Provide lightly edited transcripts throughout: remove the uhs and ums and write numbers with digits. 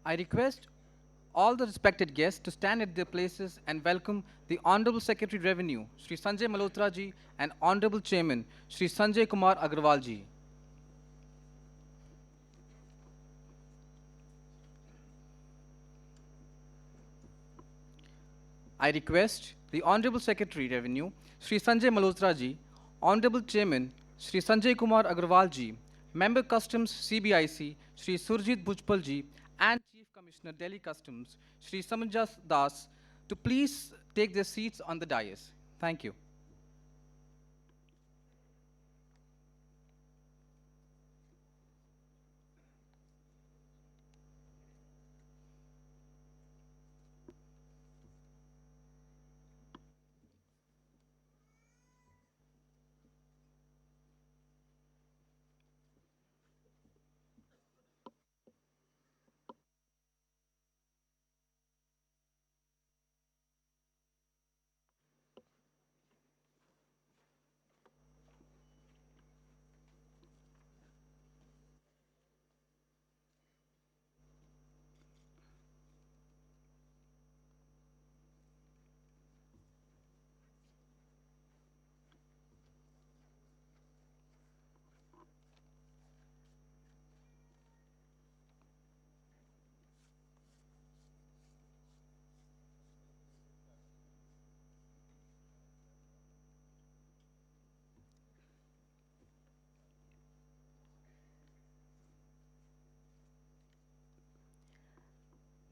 I request all the respected guests to stand at their places and welcome the Honorable Secretary Revenue, Shri Sanjay Malhotra ji, and Honorable Chairman, Shri Sanjay Kumar Agrawal ji. I request the Honorable Secretary Revenue, Shri Sanjay Malhotra ji, Honorable Chairman, Shri Sanjay Kumar Agrawal ji, Member Customs CBIC, Shri Surjit Bhujpal ji, and Chief Commissioner Delhi Customs, Shri Samanjas Das, to please take their seats on the dais. Thank you.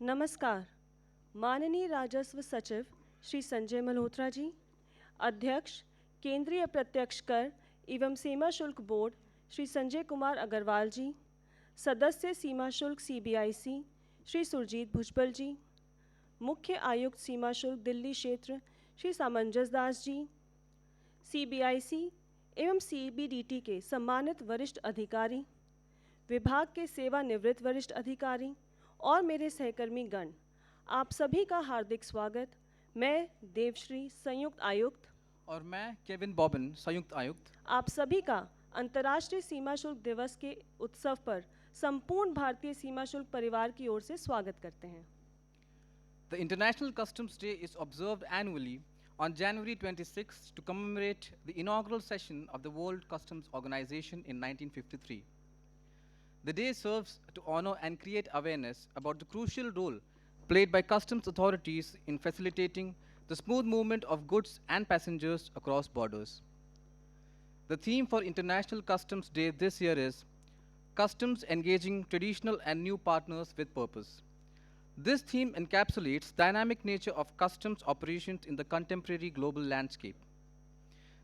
नमस्कार, माननीय राजस्व सचिव श्री संजय मल्होत्रा जी, अध्यक्ष केंद्रीय अप्रत्यक्ष कर एवं सीमा शुल्क बोर्ड श्री संजय कुमार अग्रवाल जी, सदस्य सीमा शुल्क सीबीआईसी श्री सुरजीत भुजबल जी, मुख्य आयुक्त सीमा शुल्क दिल्ली क्षेत्र श्री सामंजस दास जी, सीबीआईसी एवं सीबीडीटी के सम्मानित वरिष्ठ अधिकारी, विभाग के सेवानिवृत्त वरिष्ठ अधिकारी और मेरे सहकर्मी गण, आप सभी का हार्दिक स्वागत। मैं देवश्री संयुक्त आयुक्त और मैं केविन बॉबिन संयुक्त आयुक्त आप सभी का अंतर्राष्ट्रीय सीमा शुल्क दिवस के उत्सव पर संपूर्ण भारतीय सीमा शुल्क परिवार की ओर से स्वागत करते हैं। The International Customs Day is observed annually on January 26 to commemorate the inaugural session of the World Customs Organization in 1953. The day serves to honor and create awareness about the crucial role played by customs authorities in facilitating the smooth movement of goods and passengers across borders. The theme for International Customs Day this year is Customs Engaging Traditional and New Partners with Purpose. This theme encapsulates dynamic nature of customs operations in the contemporary global landscape.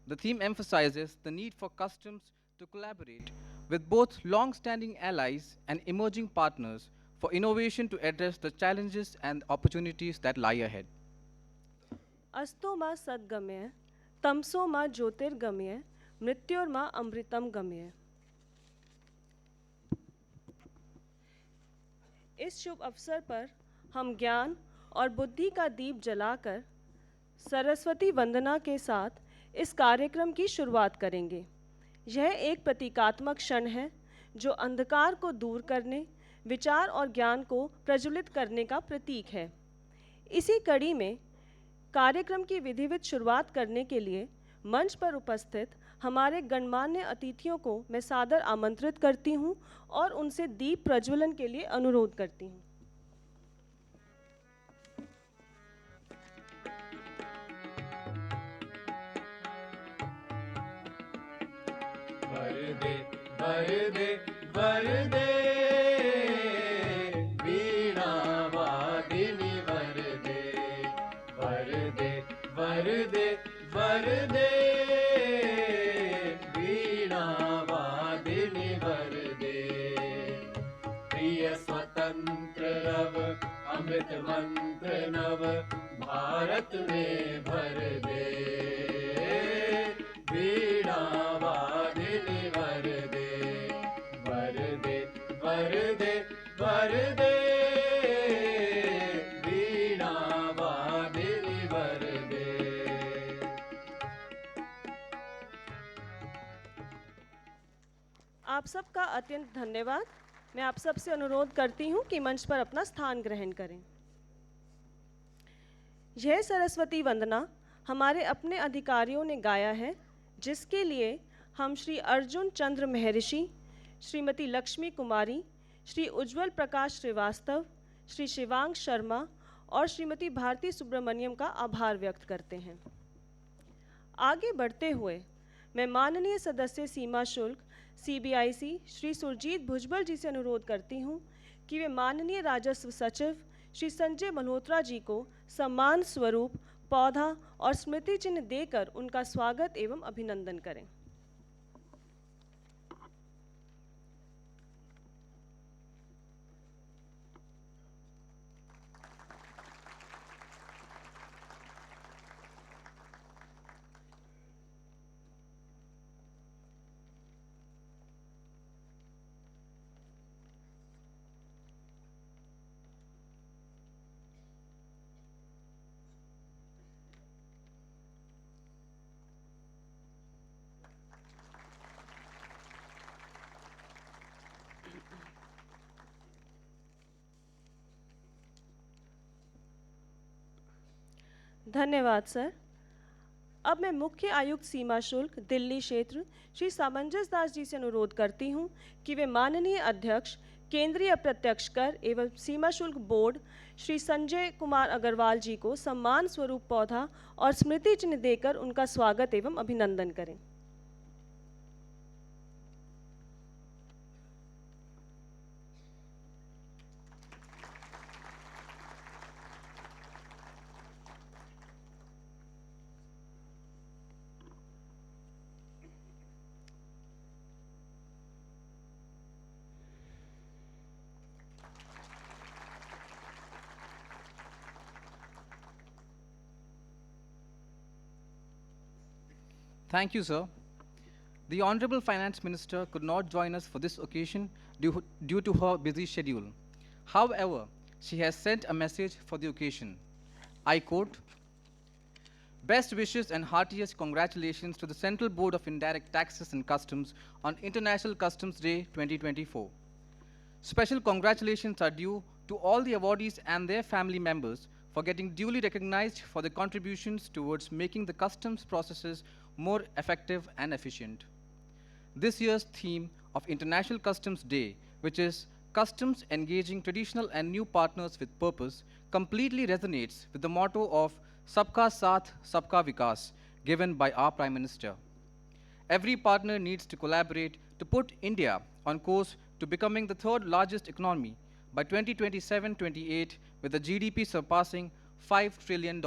The theme emphasizes the need for customs to collaborate with both long-standing allies and emerging partners for innovation to address the challenges and opportunities that lie ahead. अस्तो मा सद्गम्य, तमसो मा ज्योतिर्गम्य, मृत्योर्मा अमृतम गम्य। इस शुभ अवसर पर हम ज्ञान और बुद्धि का दीप जलाकर सरस्वती वंदना के साथ इस कार्यक्रम की शुरुआत करेंगे। यह एक प्रतीकात्मक क्षण है जो अंधकार को दूर करने, विचार और ज्ञान को प्रज्वलित करने का प्रतीक है। इसी कड़ी में कार्यक्रम की विधिवत शुरुआत करने के लिए मंच पर उपस्थित हमारे गणमान्य अतिथियों को मैं सादर आमंत्रित करती हूं और उनसे दीप प्रज्वलन के लिए अनुरोध करती हूं। वरदे वरदे वरदे वीणा वादिनी वरदे वरदे वरदे वरदे वीणा वादिनी वरदे प्रिय स्वतंत्र रव अमृत मंत्र नव भारत में भर दे वीणा वादिनी वरदे वरदे वरदे वरदे वीणा वादिनी वरदे। आप सबका अत्यंत धन्यवाद। मैं आप सबसे अनुरोध करती हूँ कि मंच पर अपना स्थान ग्रहण करें। यह सरस्वती वंदना हमारे अपने अधिकारियों ने गाया है, जिसके लिए हम श्री अर्जुन चंद्र महर्षि, श्रीमती लक्ष्मी कुमारी, श्री उज्ज्वल प्रकाश श्रीवास्तव, श्री शिवांग शर्मा और श्रीमती भारती सुब्रमण्यम का आभार व्यक्त करते हैं। आगे बढ़ते हुए मैं माननीय सदस्य सीमा शुल्क सीबीआईसी श्री सुरजीत भुजबल जी से अनुरोध करती हूँ कि वे माननीय राजस्व सचिव श्री संजय मल्होत्रा जी को सम्मान स्वरूप पौधा और स्मृति चिन्ह देकर उनका स्वागत एवं अभिनंदन करें। धन्यवाद सर। अब मैं मुख्य आयुक्त सीमा शुल्क दिल्ली क्षेत्र श्री सामंजस दास जी से अनुरोध करती हूँ कि वे माननीय अध्यक्ष केंद्रीय अप्रत्यक्ष कर एवं सीमा शुल्क बोर्ड श्री संजय कुमार अग्रवाल जी को सम्मान स्वरूप पौधा और स्मृति चिन्ह देकर उनका स्वागत एवं अभिनंदन करें। Thank you, sir. The Honorable Finance Minister could not join us for this occasion due to her busy schedule. However, she has sent a message for the occasion. I quote, "Best wishes and heartiest congratulations to the Central Board of Indirect Taxes and Customs on International Customs Day 2024. Special congratulations are due to all the awardees and their family members for getting duly recognized for their contributions towards making the customs processes more effective and efficient. This year's theme of International Customs Day, which is Customs Engaging Traditional and New Partners with Purpose, completely resonates with the motto of Sabka Saath, Sabka Vikas, given by our Prime Minister. Every partner needs to collaborate to put India on course to becoming the third largest economy by 2027-28, with a GDP surpassing $5 trillion.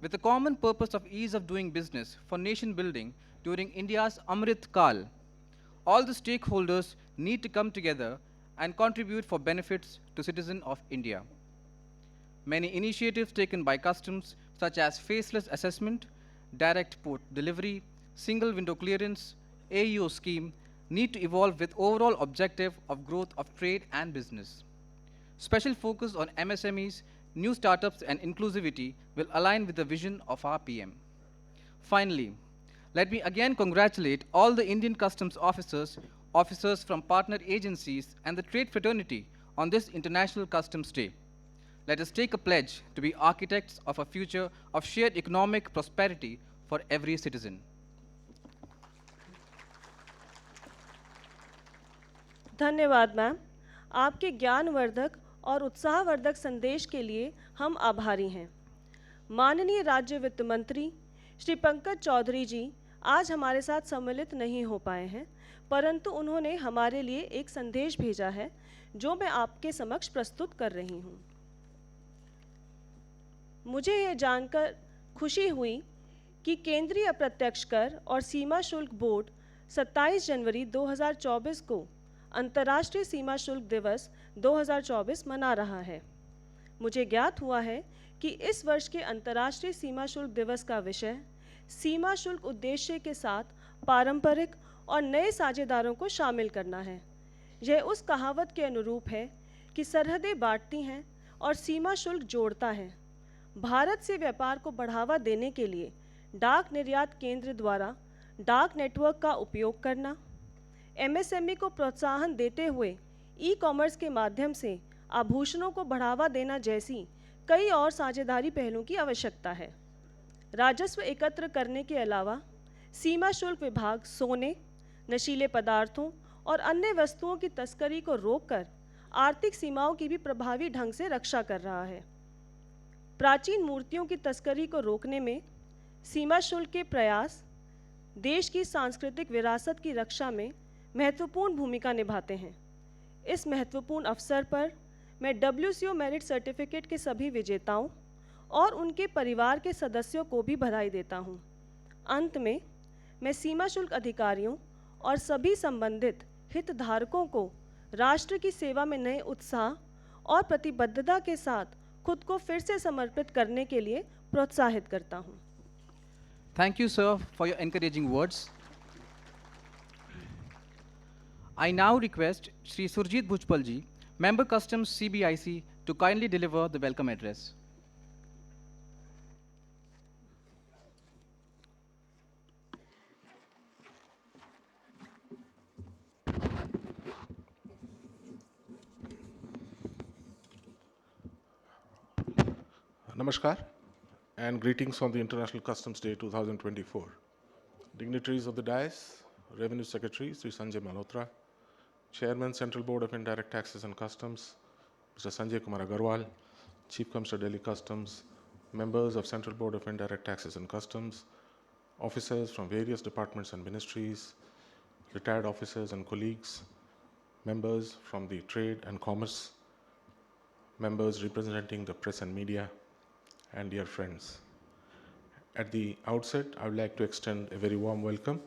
With the common purpose of ease of doing business for nation building during India's Amrit Kal, all the stakeholders need to come together and contribute for benefits to citizens of India. Many initiatives taken by customs, such as faceless assessment, direct port delivery, single window clearance, AEO scheme, need to evolve with overall objective of growth of trade and business. Special focus on MSMEs, new startups and inclusivity will align with the vision of our PM. Finally, let me again congratulate all the Indian customs officers, officers from partner agencies and the trade fraternity on this International Customs Day. Let us take a pledge to be architects of a future of shared economic prosperity for every citizen. धन्यवाद ma'am. आपके ज्ञानवर्धक और उत्साहवर्धक संदेश के लिए हम आभारी हैं। माननीय राज्य वित्त मंत्री श्री पंकज चौधरी जी आज हमारे साथ सम्मिलित नहीं हो पाए हैं, परंतु उन्होंने हमारे लिए एक संदेश भेजा है जो मैं आपके समक्ष प्रस्तुत कर रही हूँ। मुझे ये जानकर खुशी हुई कि केंद्रीय अप्रत्यक्ष कर और सीमा शुल्क बोर्ड 27 जनवरी 2024 को अंतर्राष्ट्रीय सीमा शुल्क दिवस 2024 मना रहा है। मुझे ज्ञात हुआ है कि इस वर्ष के अंतर्राष्ट्रीय सीमा शुल्क दिवस का विषय सीमा शुल्क उद्देश्य के साथ पारंपरिक और नए साझेदारों को शामिल करना है। यह उस कहावत के अनुरूप है कि सरहदें बांटती हैं और सीमा शुल्क जोड़ता है। भारत से व्यापार को बढ़ावा देने के लिए डाक निर्यात केंद्र द्वारा डाक नेटवर्क का उपयोग करना, एमएसएमई को प्रोत्साहन देते हुए ई कॉमर्स के माध्यम से आभूषणों को बढ़ावा देना जैसी कई और साझेदारी पहलों की आवश्यकता है। राजस्व एकत्र करने के अलावा सीमा शुल्क विभाग सोने, नशीले पदार्थों और अन्य वस्तुओं की तस्करी को रोककर आर्थिक सीमाओं की भी प्रभावी ढंग से रक्षा कर रहा है। प्राचीन मूर्तियों की तस्करी को रोकने में सीमा शुल्क के प्रयास देश की सांस्कृतिक विरासत की रक्षा में महत्वपूर्ण भूमिका निभाते हैं। इस महत्वपूर्ण अवसर पर मैं WCO मेरिट सर्टिफिकेट के सभी विजेताओं और उनके परिवार के सदस्यों को भी बधाई देता हूं। अंत में मैं सीमा शुल्क अधिकारियों और सभी संबंधित हितधारकों को राष्ट्र की सेवा में नए उत्साह और प्रतिबद्धता के साथ खुद को फिर से समर्पित करने के लिए प्रोत्साहित करता हूं। Thank you, sir, for your encouraging words. I now request Shri Surjit Bhujpalji, Member Customs CBIC, to kindly deliver the welcome address. Namaskar and greetings on the International Customs Day 2024. Dignitaries of the dais, Revenue Secretary Sri Sanjay Malhotra, Chairman Central Board of Indirect Taxes and Customs Mr. Sanjay Kumar Agarwal, Chief Commissioner Delhi Customs, members of Central Board of Indirect Taxes and Customs, officers from various departments and ministries, retired officers and colleagues, members from the trade and commerce, members representing the press and media, and dear friends. At the outset, I would like to extend a very warm welcome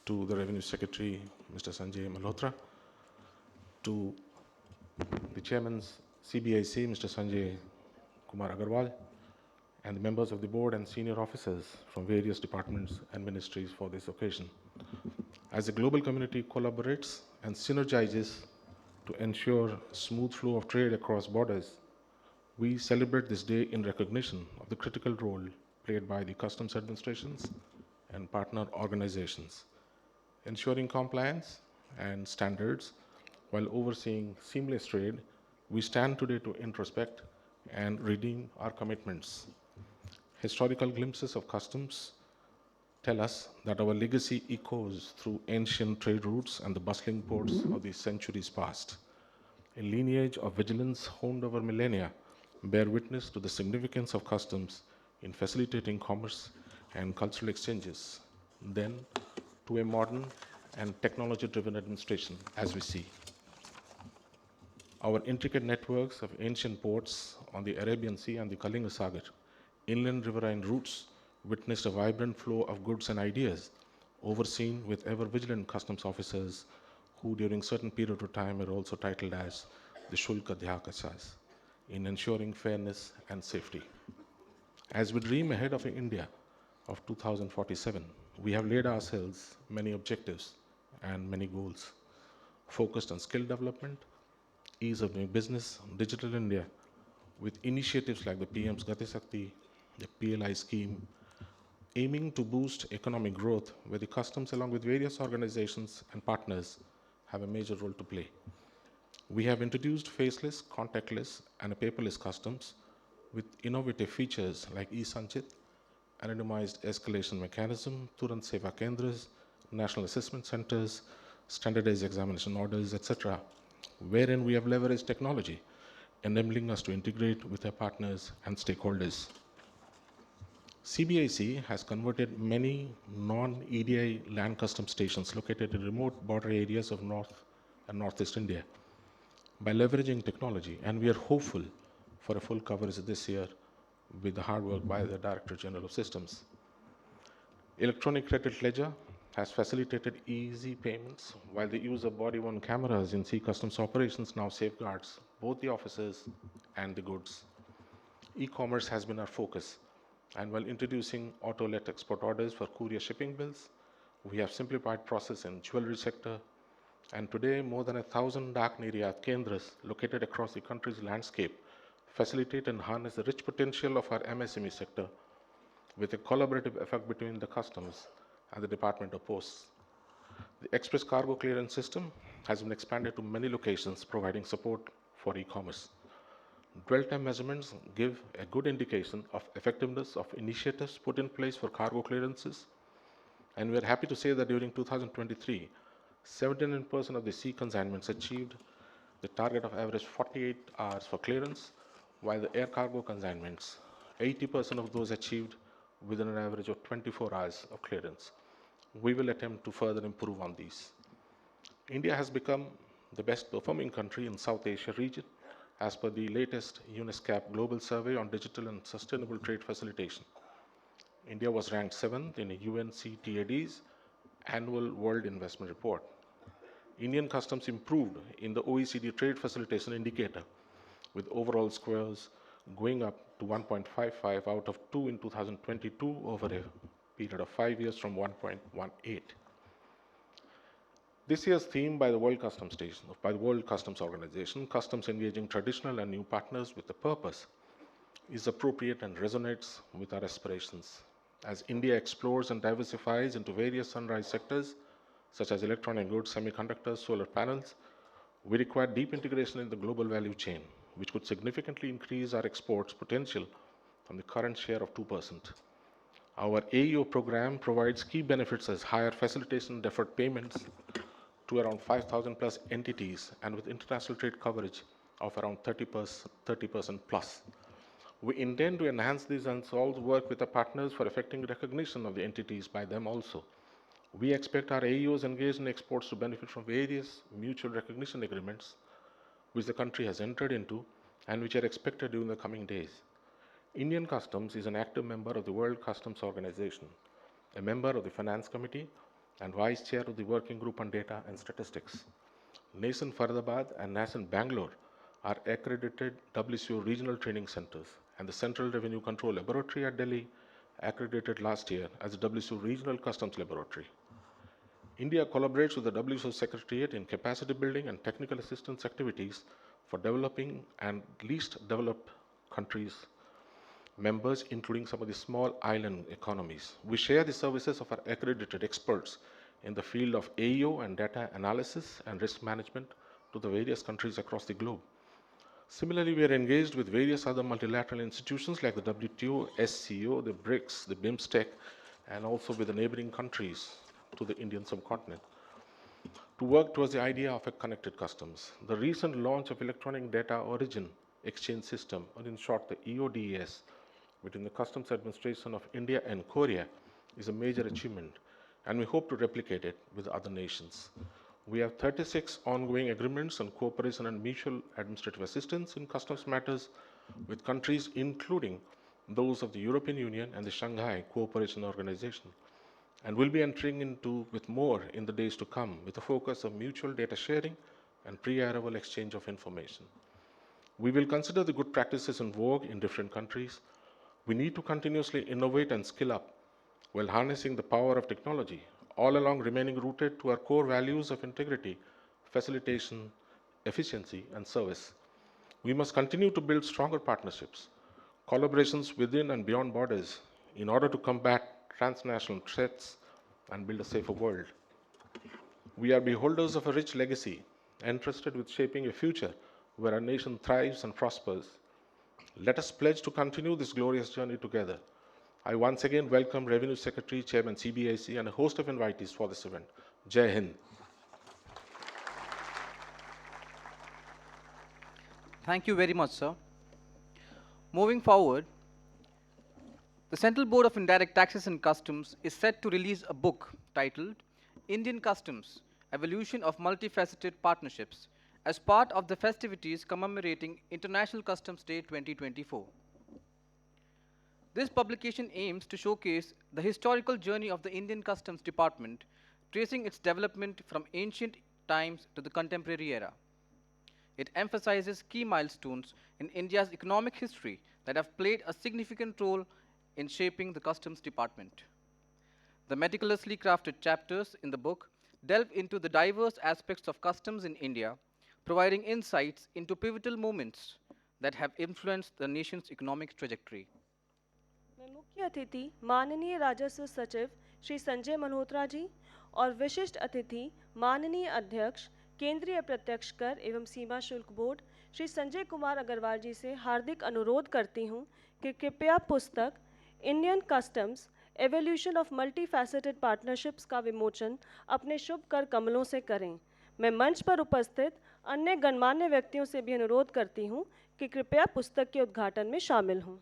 to the Revenue Secretary, Mr. Sanjay Malhotra, to the Chairman's CBIC, Mr. Sanjay Kumar Agarwal, and the members of the board and senior officers from various departments and ministries for this occasion. As the global community collaborates and synergizes to ensure smooth flow of trade across borders, we celebrate this day in recognition of the critical role played by the customs administrations and partner organizations, ensuring compliance and standards while overseeing seamless trade. We stand today to introspect and redeem our commitments. Historical glimpses of customs tell us that our legacy echoes through ancient trade routes and the bustling ports of the centuries past. A lineage of vigilance honed over millennia bear witness to the significance of customs in facilitating commerce and cultural exchanges, then to a modern and technology-driven administration, as we see. Our intricate networks of ancient ports on the Arabian Sea and the Kalinga Sagar, inland riverine routes, witnessed a vibrant flow of goods and ideas, overseen with ever-vigilant customs officers who during certain period of time were also titled as the Shulka Dhyakasas, in ensuring fairness and safety. As we dream ahead of India of 2047, we have laid ourselves many objectives and many goals, focused on skill development, ease of doing business, digital India, with initiatives like the PM's Gati Shakti, the PLI scheme, aiming to boost economic growth, where the customs, along with various organizations and partners, have a major role to play. We have introduced faceless, contactless, and a paperless customs with innovative features like e-Sanchit, anonymized escalation mechanism, Turant Seva Kendras, national assessment centers, standardized examination orders, etc., wherein we have leveraged technology, enabling us to integrate with our partners and stakeholders. CBIC has converted many non-EDI land custom stations located in remote border areas of North and Northeast India by leveraging technology, and we are hopeful for a full coverage this year with the hard work by the Director General of Systems. Electronic credit ledger has facilitated easy payments, while the use of body-worn cameras in sea customs operations now safeguards both the officers and the goods. E-commerce has been our focus, and while introducing auto-let export orders for courier shipping bills, we have simplified process in jewelry sector, and today more than 1,000 Dak Niryat Kendras located across the country's landscape facilitate and harness the rich potential of our MSME sector with a collaborative effect between the customs and the Department of Posts. The express cargo clearance system has been expanded to many locations, providing support for e-commerce. Dwell time measurements give a good indication of effectiveness of initiatives put in place for cargo clearances, and we are happy to say that during 2023, 79% of the sea consignments achieved the target of average 48 hours for clearance, while the air cargo consignments, 80% of those achieved within an average of 24 hours of clearance. We will attempt to further improve on these. India has become the best performing country in South Asia region as per the latest UNESCAP Global Survey on Digital and Sustainable Trade Facilitation. India was ranked 7th in UNCTAD's annual World Investment Report. Indian customs improved in the OECD Trade Facilitation Indicator, with overall scores going up to 1.55 out of 2 in 2022 over a period of 5 years from 1.18. This year's theme by the World Customs Organization, Customs Engaging Traditional and New Partners with a Purpose, is appropriate and resonates with our aspirations. As India explores and diversifies into various sunrise sectors, such as electronic goods, semiconductors, solar panels, we require deep integration in the global value chain, which could significantly increase our exports potential from the current share of 2%. Our AEO program provides key benefits as higher facilitation deferred payments to around 5,000 plus entities and with international trade coverage of around 30% plus. We intend to enhance these and also work with our partners for effecting recognition of the entities by them also. We expect our AEOs engaged in exports to benefit from various mutual recognition agreements which the country has entered into and which are expected during the coming days. Indian Customs is an active member of the World Customs Organization, a member of the Finance Committee, and Vice Chair of the Working Group on Data and Statistics. NASEN Faridabad and NASEN Bangalore are accredited WCO regional training centers, and the Central Revenue Control Laboratory at Delhi accredited last year as the WCO Regional Customs Laboratory. India collaborates with the WCO Secretariat in capacity building and technical assistance activities for developing and least developed countries members, including some of the small island economies. We share the services of our accredited experts in the field of AEO and data analysis and risk management to the various countries across the globe. Similarly, we are engaged with various other multilateral institutions like the WTO, SCO, the BRICS, the BIMSTEC, and also with the neighboring countries to the Indian subcontinent to work towards the idea of a connected customs. The recent launch of Electronic Data Origin Exchange System, or in short the EODES, between the Customs Administration of India and Korea is a major achievement, and we hope to replicate it with other nations. We have 36 ongoing agreements on cooperation and mutual administrative assistance in customs matters with countries including those of the European Union and the Shanghai Cooperation Organization, and will be entering into with more in the days to come with a focus of mutual data sharing and pre-arrival exchange of information. We will consider the good practices in vogue in different countries. We need to continuously innovate and skill up while harnessing the power of technology, all along remaining rooted to our core values of integrity, facilitation, efficiency, and service. We must continue to build stronger partnerships, collaborations within and beyond borders in order to combat transnational threats and build a safer world. We are beholders of a rich legacy, entrusted with shaping a future where our nation thrives and prospers. Let us pledge to continue this glorious journey together. I once again welcome Revenue Secretary, Chairman CBIC, and a host of invitees for this event. Jai Hind. Thank you very much, sir. Moving forward, the Central Board of Indirect Taxes and Customs is set to release a book titled Indian Customs, Evolution of Multifaceted Partnerships, as part of the festivities commemorating International Customs Day 2024. This publication aims to showcase the historical journey of the Indian Customs Department, tracing its development from ancient times to the contemporary era. It emphasizes key milestones in India's economic history that have played a significant role in shaping the Customs Department. The meticulously crafted chapters in the book delve into the diverse aspects of customs in India, providing insights into pivotal moments that have influenced the nation's economic trajectory. मैं मुख्य अतिथि माननीय राजस्व सचिव श्री संजय मल्होत्रा जी और विशिष्ट अतिथि माननीय अध्यक्ष केंद्रीय प्रत्यक्ष कर एवं सीमा शुल्क बोर्ड श्री संजय कुमार अग्रवाल जी से हार्दिक अनुरोध करती हूँ कि कृपया पुस्तक Indian customs evolution of multi faceted partnerships का विमोचन अपने शुभ कर कमलों से करें। मैं मंच पर उपस्थित अन्य गणमान्य व्यक्तियों से भी अनुरोध करती हूँ कि कृपया पुस्तक के उद्घाटन में शामिल हों।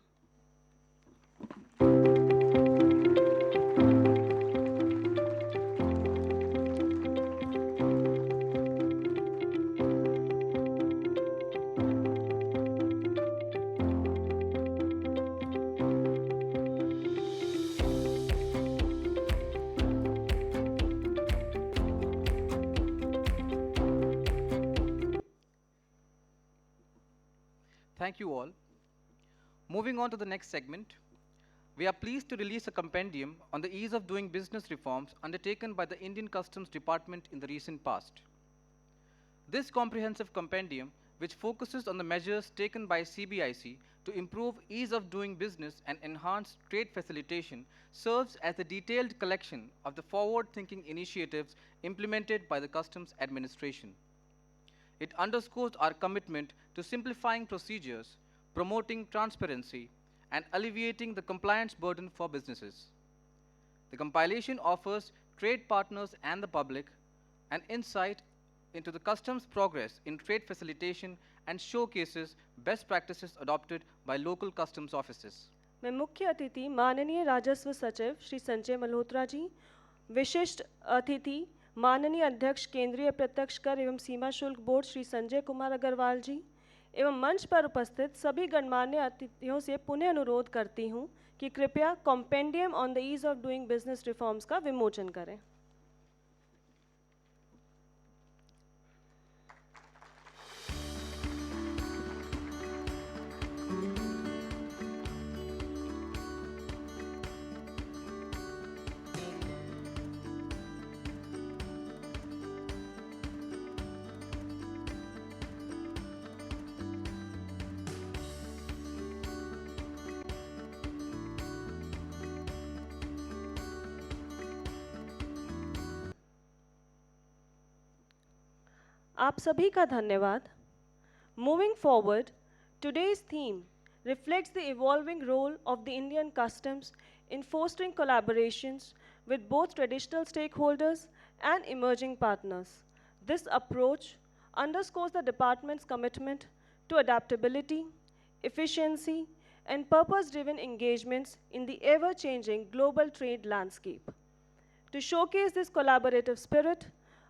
Thank you all. Moving on to the next segment, we are pleased to release a compendium on the ease of doing business reforms undertaken by the Indian Customs Department in the recent past. This comprehensive compendium, which focuses on the measures taken by CBIC to improve ease of doing business and enhance trade facilitation, serves as a detailed collection of the forward-thinking initiatives implemented by the Customs Administration. It underscores our commitment to simplifying procedures, promoting transparency, and alleviating the compliance burden for businesses. The compilation offers trade partners and the public an insight into the customs progress in trade facilitation and showcases best practices adopted by local customs offices. मैं मुख्य अतिथि माननीय राजस्व सचिव श्री संजय मल्होत्रा जी, विशिष्ट अतिथि माननीय अध्यक्ष केंद्रीय प्रत्यक्ष कर एवं सीमा शुल्क बोर्ड श्री संजय कुमार अग्रवाल जी एवं मंच पर उपस्थित सभी गणमान्य अतिथियों से पुनः अनुरोध करती हूं कि कृपया compendium on the ease of doing business reforms का विमोचन करें। आप सभी का धन्यवाद। Moving forward, today's theme reflects the evolving role of the Indian customs in fostering collaborations with both traditional stakeholders and emerging partners. This approach underscores the department's commitment to adaptability, efficiency, and purpose-driven engagements in the ever-changing global trade landscape. To showcase this collaborative spirit,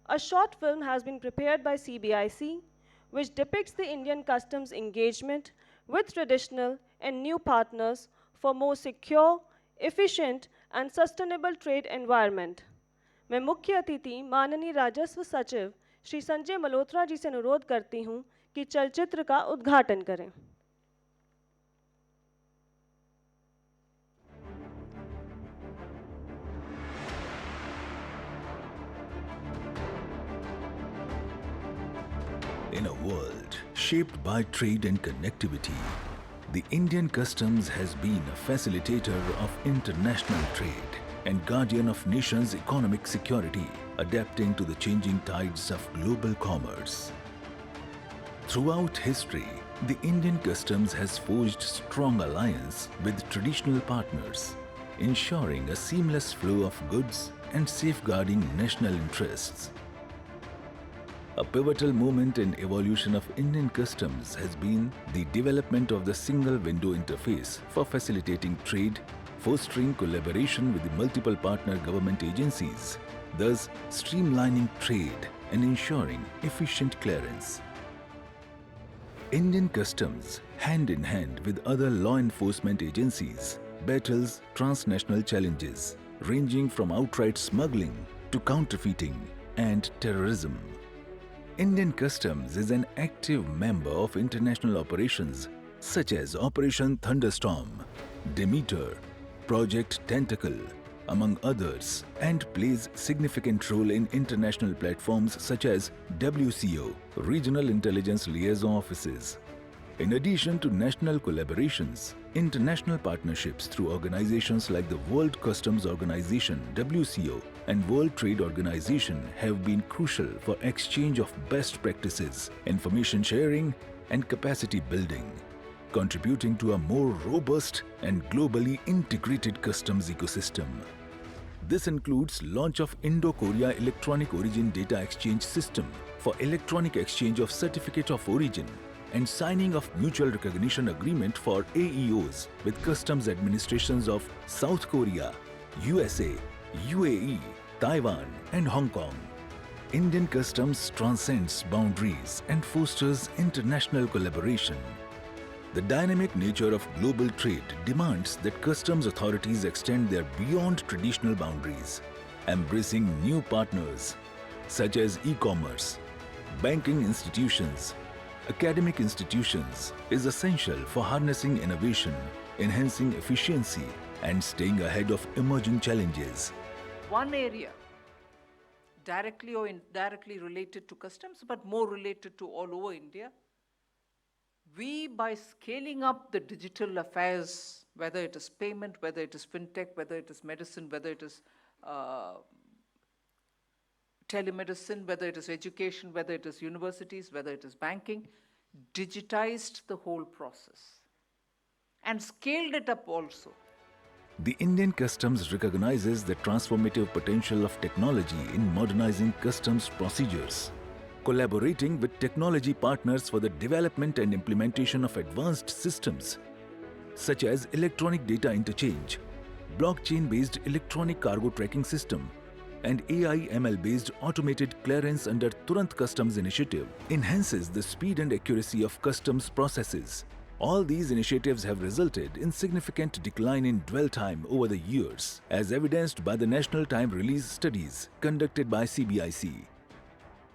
a short film has been prepared by CBIC, which depicts the Indian customs engagement with traditional and new partners for more secure, efficient, and sustainable trade environment. मैं मुख्य अतिथि माननीय राजस्व सचिव श्री संजय मल्होत्रा जी से अनुरोध करती हूं कि चलचित्र का उद्घाटन करें। In a world shaped by trade and connectivity, the Indian Customs has been a facilitator of international trade and guardian of nations' economic security, adapting to the changing tides of global commerce. Throughout history, the Indian Customs has forged strong alliance with traditional partners, ensuring a seamless flow of goods and safeguarding national interests. A pivotal moment in evolution of Indian customs has been the development of the single window interface for facilitating trade, fostering collaboration with the multiple partner government agencies, thus streamlining trade and ensuring efficient clearance. Indian customs, hand in hand with other law enforcement agencies, battles transnational challenges ranging from outright smuggling to counterfeiting and terrorism. Indian Customs is an active member of international operations such as Operation Thunderstorm, Demeter, Project Tentacle, among others, and plays significant role in international platforms such as WCO, Regional Intelligence Liaison Offices. In addition to national collaborations, international partnerships through organizations like the World Customs Organization (WCO) and World Trade Organization have been crucial for exchange of best practices, information sharing, and capacity building, contributing to a more robust and globally integrated customs ecosystem. This includes launch of Indo-Korea Electronic Origin Data Exchange System for electronic exchange of certificate of origin and signing of mutual recognition agreement for AEOs with customs administrations of South Korea, USA, UAE, Taiwan and Hong Kong. Indian customs transcends boundaries and fosters international collaboration. The dynamic nature of global trade demands that customs authorities extend their beyond traditional boundaries, embracing new partners such as e-commerce, banking institutions, academic institutions is essential for harnessing innovation, enhancing efficiency, and staying ahead of emerging challenges. One area directly or indirectly related to customs, but more related to all over India, we, by scaling up the digital affairs, whether it is payment, whether it is fintech, whether it is medicine, whether it is telemedicine, whether it is education, whether it is universities, whether it is banking, digitized the whole process and scaled it up also. The Indian customs recognizes the transformative potential of technology in modernizing customs procedures, collaborating with technology partners for the development and implementation of advanced systems such as electronic data interchange, blockchain-based electronic cargo tracking system, and AI/ML-based automated clearance under Turant Customs Initiative enhances the speed and accuracy of customs processes. All these initiatives have resulted in significant decline in dwell time over the years, as evidenced by the National Time Release studies conducted by CBIC.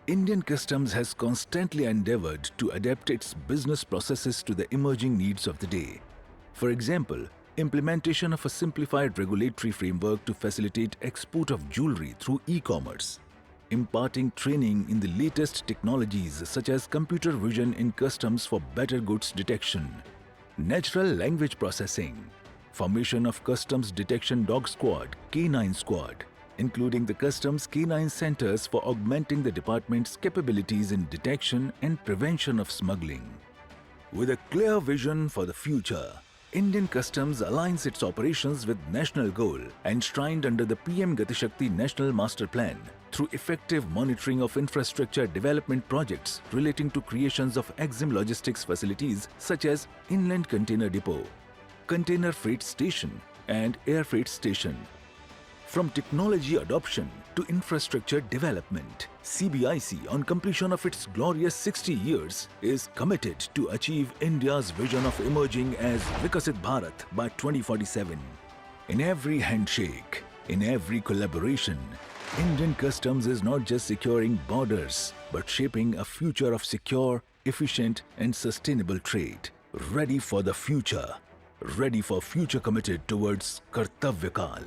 Indian Customs has constantly endeavored to adapt its business processes to the emerging needs of the day. For example, implementation of a simplified regulatory framework to facilitate export of jewelry through e-commerce, imparting training in the latest technologies such as computer vision in customs for better goods detection, natural language processing, formation of Customs Detection Dog Squad, K9 Squad, including the Customs K9 centers for augmenting the department's capabilities in detection and prevention of smuggling. With a clear vision for the future, Indian Customs aligns its operations with national goal enshrined under the PM Gati Shakti National Master Plan through effective monitoring of infrastructure development projects relating to creations of EXIM logistics facilities such as Inland Container Depot, Container Freight Station and Air Freight Station. From technology adoption to infrastructure development, CBIC, on completion of its glorious 60 years, is committed to achieve India's vision of emerging as Vikasit Bharat by 2047. In every handshake, in every collaboration, Indian Customs is not just securing borders, but shaping a future of secure, efficient and sustainable trade. Ready for the future. Ready for future committed towards Kartavyakal.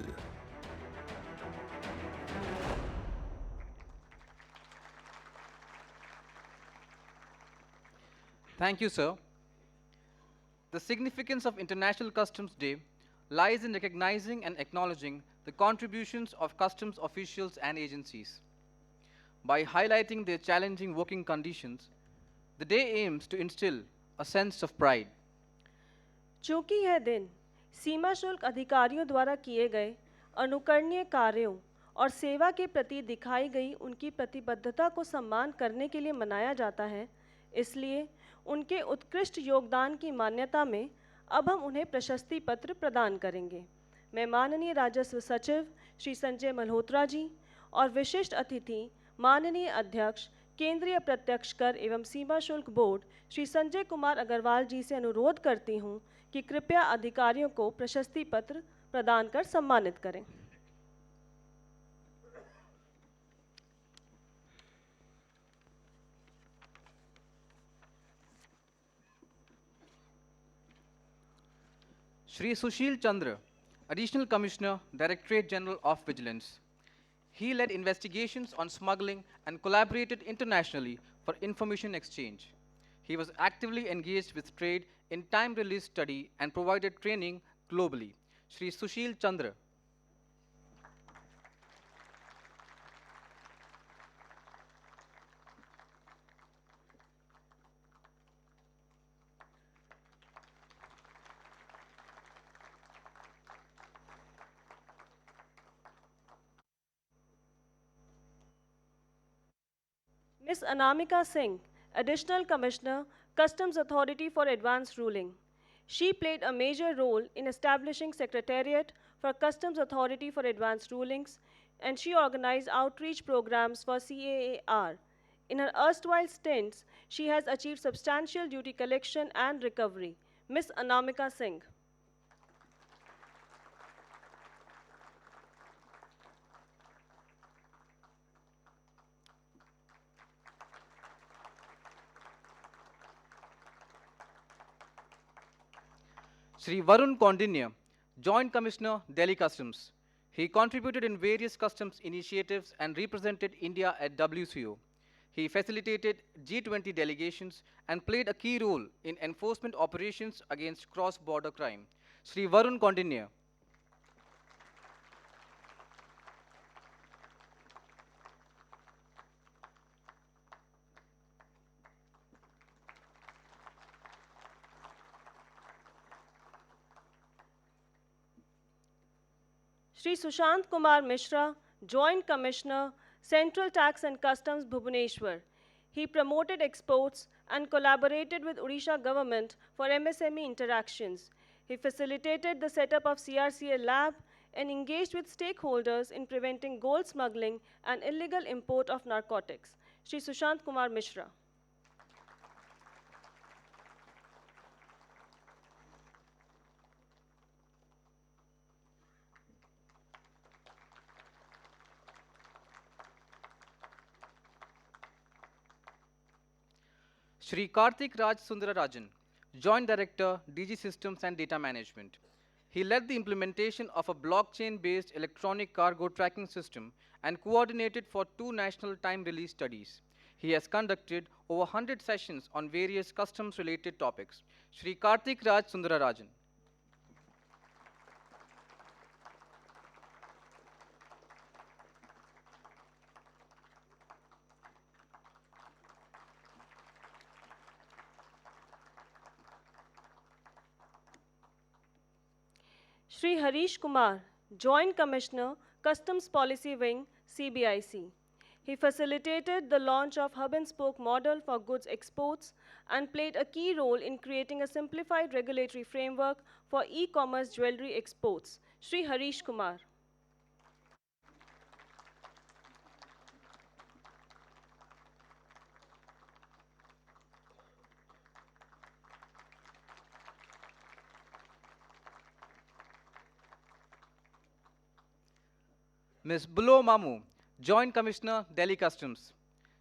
Thank you, sir. The significance of International Customs Day lies in recognizing and acknowledging the contributions of customs officials and agencies. By highlighting their challenging working conditions, the day aims to instill a sense of pride. चूँकि यह दिन सीमा शुल्क अधिकारियों द्वारा किए गए अनुकरणीय कार्यों और सेवा के प्रति दिखाई गई उनकी प्रतिबद्धता को सम्मान करने के लिए मनाया जाता है, इसलिए उनके उत्कृष्ट योगदान की मान्यता में अब हम उन्हें प्रशस्ति पत्र प्रदान करेंगे। मैं माननीय राजस्व सचिव श्री संजय मल्होत्रा जी और विशिष्ट अतिथि माननीय अध्यक्ष केंद्रीय प्रत्यक्ष कर एवं सीमा शुल्क बोर्ड श्री संजय कुमार अग्रवाल जी से अनुरोध करती हूं कि कृपया अधिकारियों को प्रशस्ति पत्र प्रदान कर सम्मानित करें। Shri Sushil Chandra, Additional Commissioner, Directorate General of Vigilance. He led investigations on smuggling and collaborated internationally for information exchange. He was actively engaged with trade in time-release study and provided training globally. Shri Sushil Chandra. Ms. Anamika Singh, Additional Commissioner, Customs Authority for Advanced Ruling. She played a major role in establishing Secretariat for Customs Authority for Advanced Rulings, and she organized outreach programs for CAAR. In her erstwhile stints, she has achieved substantial duty collection and recovery. Ms. Anamika Singh. Shri Varun Kondinya, Joint Commissioner, Delhi Customs. He contributed in various customs initiatives and represented India at WCO. He facilitated G20 delegations and played a key role in enforcement operations against cross-border crime. Shri Varun Kondinya. Shri Sushant Kumar Mishra, Joint Commissioner, Central Tax and Customs, Bhubaneswar. He promoted exports and collaborated with Odisha government for MSME interactions. He facilitated the setup of CRCA lab and engaged with stakeholders in preventing gold smuggling and illegal import of narcotics. Shri Sushant Kumar Mishra. Shri Karthik Raj Sundararajan, Joint Director, DG Systems and Data Management. He led the implementation of a blockchain-based electronic cargo tracking system and coordinated for 2 national time release studies. He has conducted over 100 sessions on various customs-related topics. Shri Karthik Raj Sundararajan. Shri Harish Kumar, Joint Commissioner, Customs Policy Wing, CBIC. He facilitated the launch of hub and spoke model for goods exports and played a key role in creating a simplified regulatory framework for e-commerce jewelry exports. Shri Harish Kumar. Ms. Bulo Mamu, Joint Commissioner, Delhi Customs.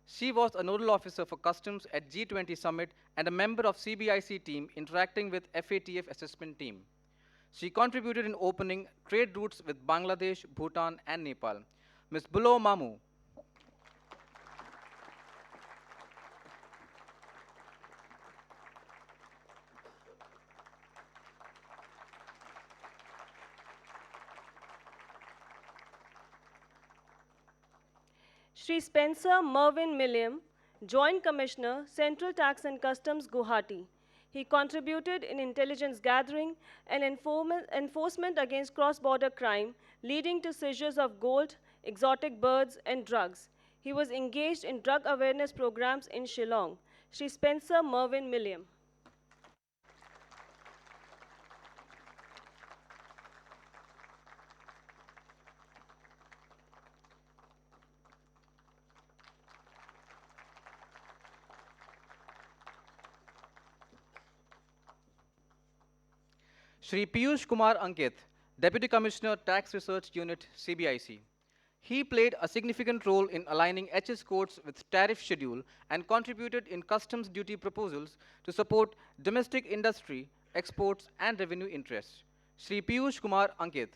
She was a nodal officer for customs at G20 Summit and a member of CBIC team interacting with FATF assessment team. She contributed in opening trade routes with Bangladesh, Bhutan, and Nepal. Ms. Bulo Mamu. Shri Spencer Mervyn Milliam, Joint Commissioner, Central Tax and Customs, Guwahati. He contributed in intelligence gathering and enforcement against cross-border crime, leading to seizures of gold, exotic birds, and drugs. He was engaged in drug awareness programs in Shillong. Shri Spencer Mervyn Milliam. Shri Piyush Kumar Ankit, Deputy Commissioner, Tax Research Unit, CBIC. He played a significant role in aligning HS codes with tariff schedule and contributed in customs duty proposals to support domestic industry, exports, and revenue interests. Shri Piyush Kumar Ankit.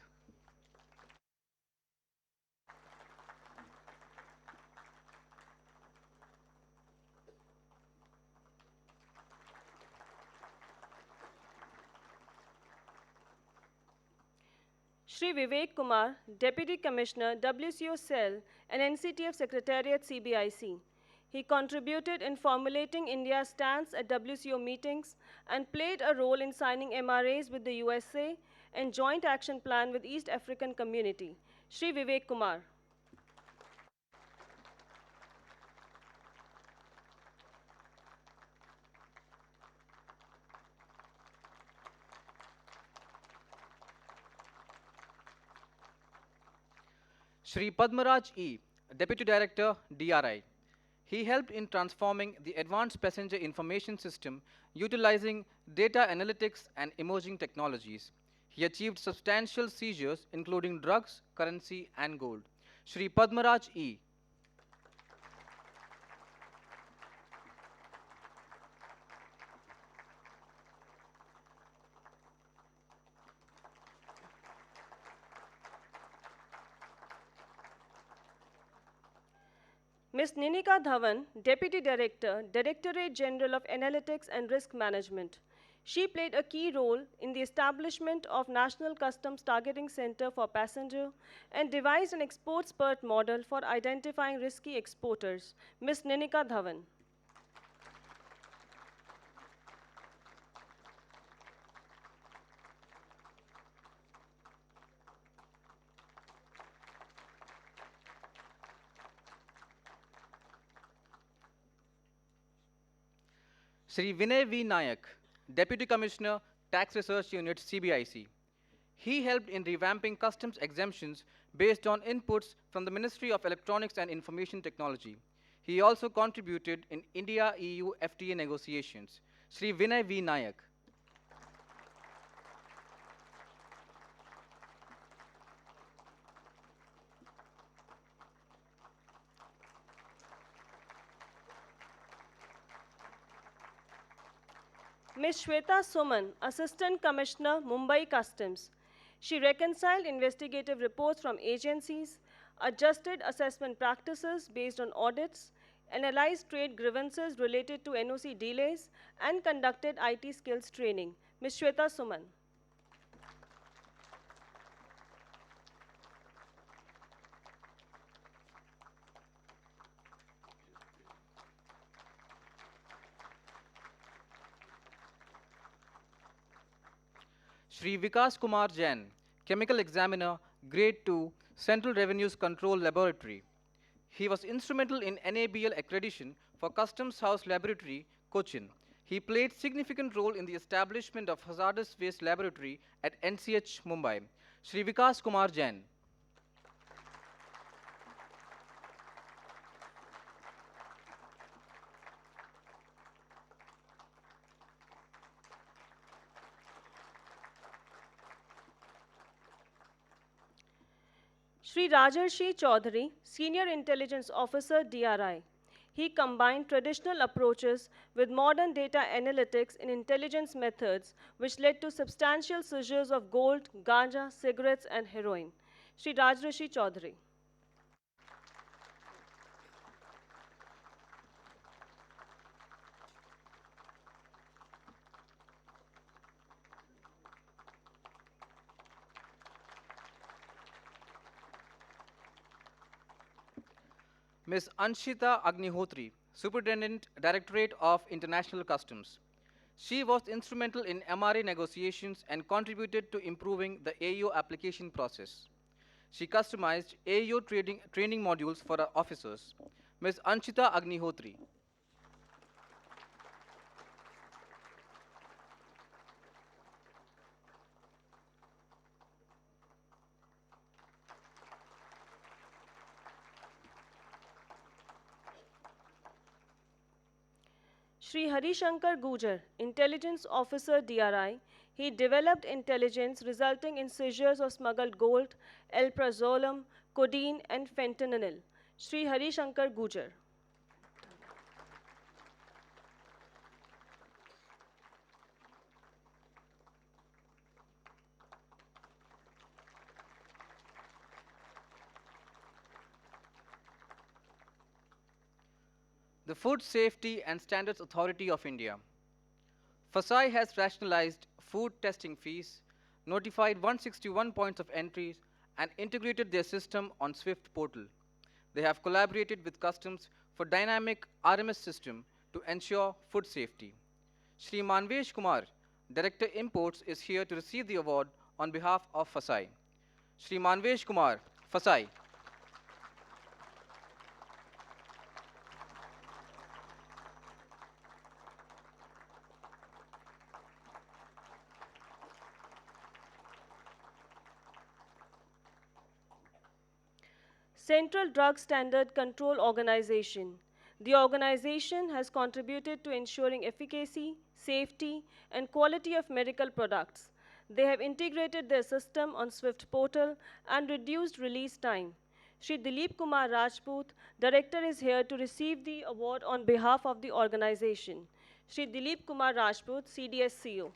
Shri Vivek Kumar, Deputy Commissioner, WCO Cell and NCTF Secretariat, CBIC. He contributed in formulating India's stance at WCO meetings and played a role in signing MRAs with the USA and Joint Action Plan with East African Community. Shri Vivek Kumar. Shri Padmaraj E, Deputy Director, DRI. He helped in transforming the Advanced Passenger Information System utilizing data analytics and emerging technologies. He achieved substantial seizures including drugs, currency and gold. Shri Padmaraj E. Ms. Ninika Dhawan, Deputy Director, Directorate General of Analytics and Risk Management. She played a key role in the establishment of National Customs Targeting Center for Passenger and devised an export spurt model for identifying risky exporters. Ms. Ninika Dhawan. Shri Vinay V. Nayak, Deputy Commissioner, Tax Research Unit, CBIC. He helped in revamping customs exemptions based on inputs from the Ministry of Electronics and Information Technology. He also contributed in India-EU FTA negotiations. Shri Vinay V. Nayak. Ms. Shweta Suman, Assistant Commissioner, Mumbai Customs. She reconciled investigative reports from agencies, adjusted assessment practices based on audits, analyzed trade grievances related to NOC delays, and conducted IT skills training. Ms. Shweta Suman. Shri Vikas Kumar Jain, Chemical Examiner, Grade 2, Central Revenues Control Laboratory. He was instrumental in NABL accreditation for Customs House Laboratory, Cochin. He played significant role in the establishment of Hazardous Waste Laboratory at NCH, Mumbai. Shri Vikas Kumar Jain. Shri Rajarshi Chaudhary, Senior Intelligence Officer, DRI. He combined traditional approaches with modern data analytics in intelligence methods, which led to substantial seizures of gold, ganja, cigarettes, and heroin. Shri Rajarshi Chaudhary. Ms. Anshita Agnihotri, Superintendent, Directorate of International Customs. She was instrumental in MRA negotiations and contributed to improving the AEO application process. She customized AEO training modules for her officers. Ms. Anshita Agnihotri. Shri Harishankar Gujar, Intelligence Officer, DRI. He developed intelligence resulting in seizures of smuggled gold, alprazolam, codeine, and fentanyl. Shri Harishankar Gujar. The Food Safety and Standards Authority of India. FSSAI has rationalized food testing fees, notified 161 points of entry, and integrated their system on SWIFT portal. They have collaborated with customs for dynamic RMS system to ensure food safety. Shri Manvesh Kumar, Director Imports, is here to receive the award on behalf of FSSAI. Shri Manvesh Kumar, FSSAI. Central Drug Standard Control Organization. The organization has contributed to ensuring efficacy, safety, and quality of medical products. They have integrated their system on Swift portal and reduced release time. Shri Dilip Kumar Rajput, Director, is here to receive the award on behalf of the organization. Shri Dilip Kumar Rajput, CDS CEO.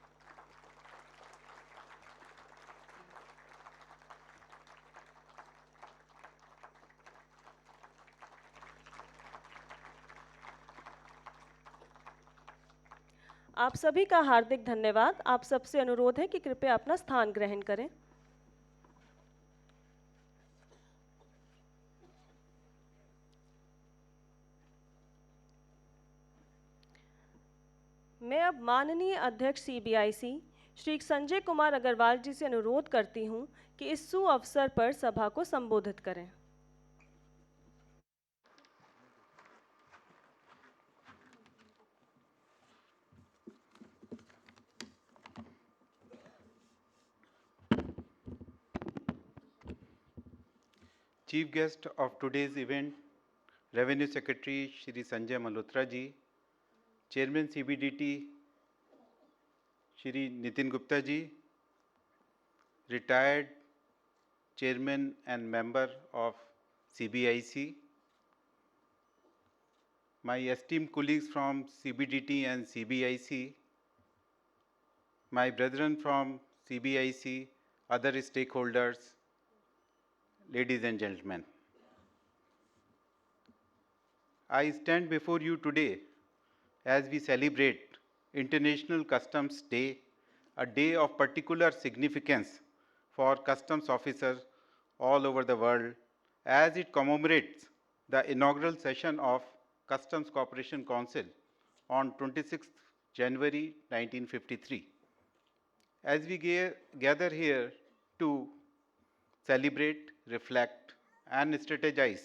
आप सभी का हार्दिक धन्यवाद। आप सबसे अनुरोध है कि कृपया अपना स्थान ग्रहण करें। मैं अब माननीय अध्यक्ष सीबीआईसी श्री संजय कुमार अग्रवाल जी से अनुरोध करती हूं कि इस सुअवसर पर सभा को संबोधित करें। Chief guest of today's event, Revenue Secretary Shri Sanjay Malhotra ji, Chairman CBDT Shri Nitin Gupta ji, retired Chairman and member of CBIC, my esteemed colleagues from CBDT and CBIC, my brethren from CBIC, other stakeholders, ladies and gentlemen. I stand before you today as we celebrate International Customs Day, a day of particular significance for customs officers all over the world, as it commemorates the inaugural session of Customs Cooperation Council on 26th January 1953. As we gather here to celebrate, reflect, and strategize,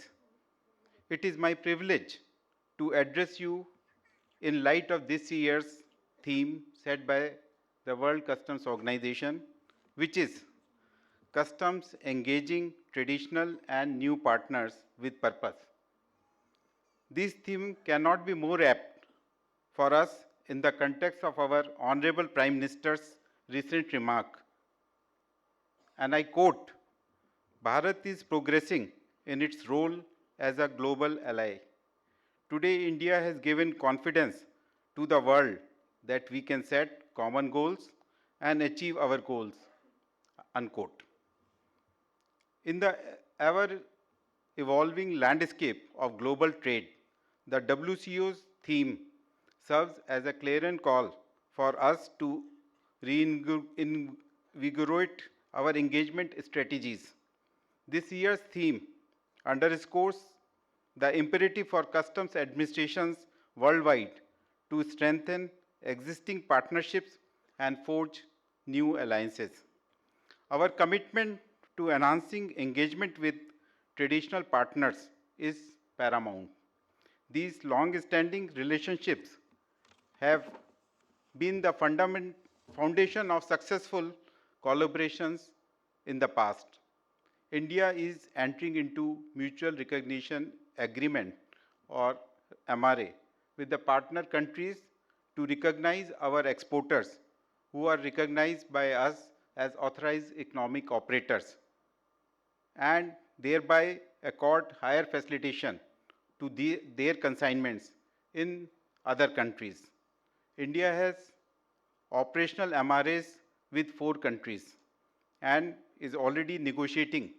it is my privilege to address you in light of this year's theme set by the World Customs Organization, which is Customs Engaging Traditional and New Partners with Purpose. This theme cannot be more apt for us in the context of our Honorable Prime Minister's recent remark. And I quote, Bharat is progressing in its role as a global ally. Today, India has given confidence to the world that we can set common goals and achieve our goals, unquote. In the ever-evolving landscape of global trade, the WCO's theme serves as a clarion call for us to reinvigorate our engagement strategies. This year's theme underscores the imperative for customs administrations worldwide to strengthen existing partnerships and forge new alliances. Our commitment to enhancing engagement with traditional partners is paramount. These long-standing relationships have been the foundation of successful collaborations in the past. India is entering into mutual recognition agreement or MRA with the partner countries to recognize our exporters who are recognized by us as authorized economic operators and thereby accord higher facilitation to their consignments in other countries. India has operational MRAs with 4 countries and is already negotiating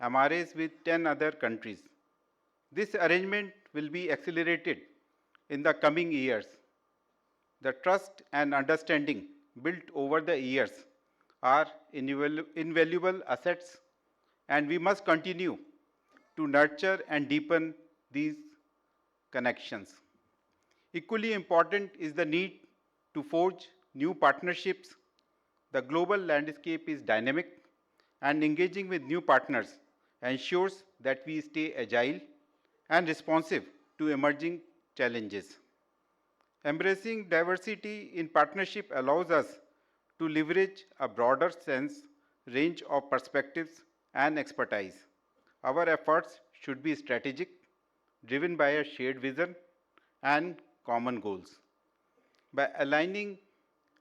MRAs with 10 other countries. This arrangement will be accelerated in the coming years. The trust and understanding built over the years are invaluable assets, and we must continue to nurture and deepen these connections. Equally important is the need to forge new partnerships. The global landscape is dynamic, and engaging with new partners ensures that we stay agile and responsive to emerging challenges. Embracing diversity in partnership allows us to leverage a broader range of perspectives and expertise. Our efforts should be strategic, driven by a shared vision and common goals. By aligning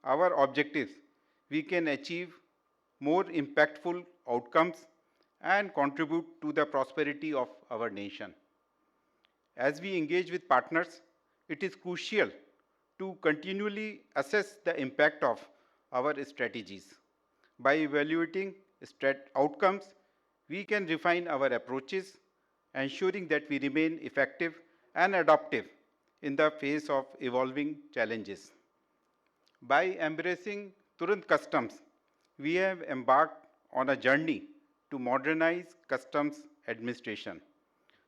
our objectives, we can achieve more impactful outcomes and contribute to the prosperity of our nation. As we engage with partners, it is crucial to continually assess the impact of our strategies. By evaluating outcomes, we can refine our approaches, ensuring that we remain effective and adaptive in the face of evolving challenges. By embracing Turant Customs, we have embarked on a journey to modernize customs administration.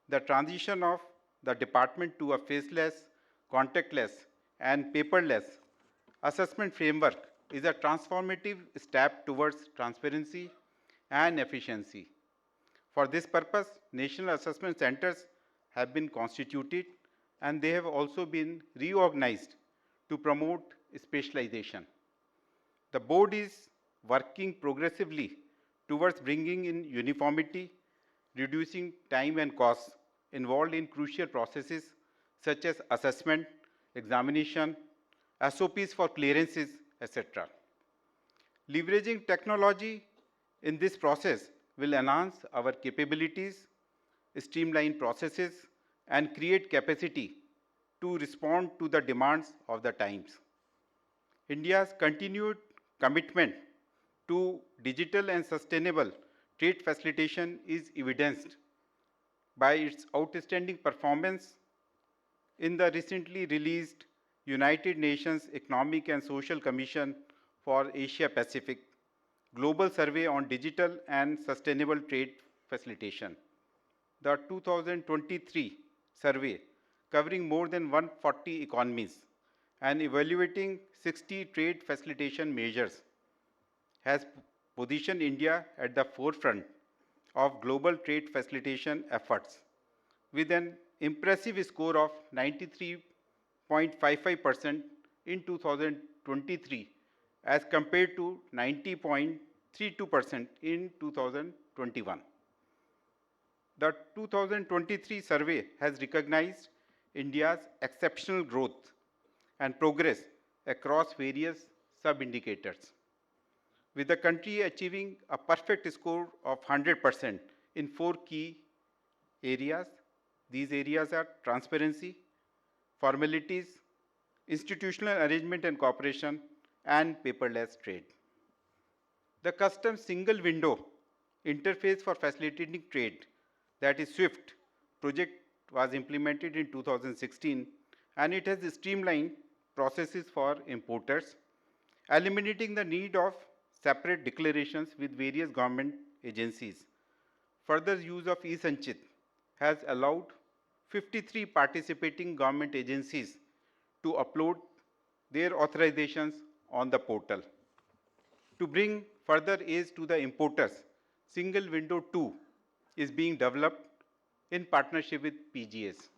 The transition of the department to a faceless, contactless, and paperless assessment framework is a transformative step towards transparency and efficiency. For this purpose, national assessment centers have been constituted and they have also been reorganized to promote specialization. The board is working progressively towards bringing in uniformity, reducing time and costs involved in crucial processes such as assessment, examination, SOPs for clearances, etc. Leveraging technology in this process will enhance our capabilities, streamline processes, and create capacity to respond to the demands of the times. India's continued commitment to digital and sustainable trade facilitation is evidenced by its outstanding performance in the recently released United Nations Economic and Social Commission for Asia Pacific Global Survey on Digital and Sustainable Trade Facilitation. The 2023 survey, covering more than 140 economies and evaluating 60 trade facilitation measures, has positioned India at the forefront of global trade facilitation efforts with an impressive score of 93.55% in 2023 as compared to 90.32% in 2021. The 2023 survey has recognized India's exceptional growth and progress across various sub-indicators, with the country achieving a perfect score of 100% in 4 key areas. These areas are transparency, formalities, institutional arrangement and cooperation, and paperless trade. The customs single window interface for facilitating trade, that is SWIFT, project was implemented in 2016, and it has streamlined processes for importers, eliminating the need of separate declarations with various government agencies. Further use of e-Sanchit has allowed 53 participating government agencies to upload their authorizations on the portal. To bring further ease to the importers, Single Window 2 is being developed in partnership with PGS.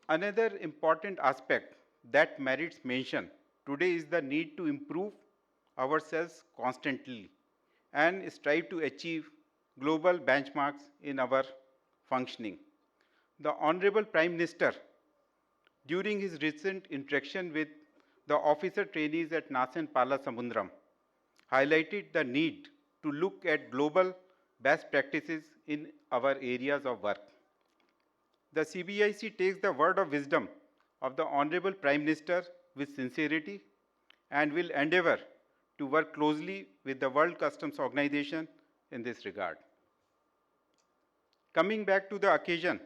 Another important aspect that merits mention today is the need to improve ourselves constantly and strive to achieve global benchmarks in our functioning. The Honorable Prime Minister, during his recent interaction with the officer trainees at Nasan Pala Samundram, highlighted the need to look at global best practices in our areas of work. The CBIC takes the word of wisdom of the Honorable Prime Minister with sincerity and will endeavor to work closely with the World Customs Organization in this regard. Coming back to the occasion,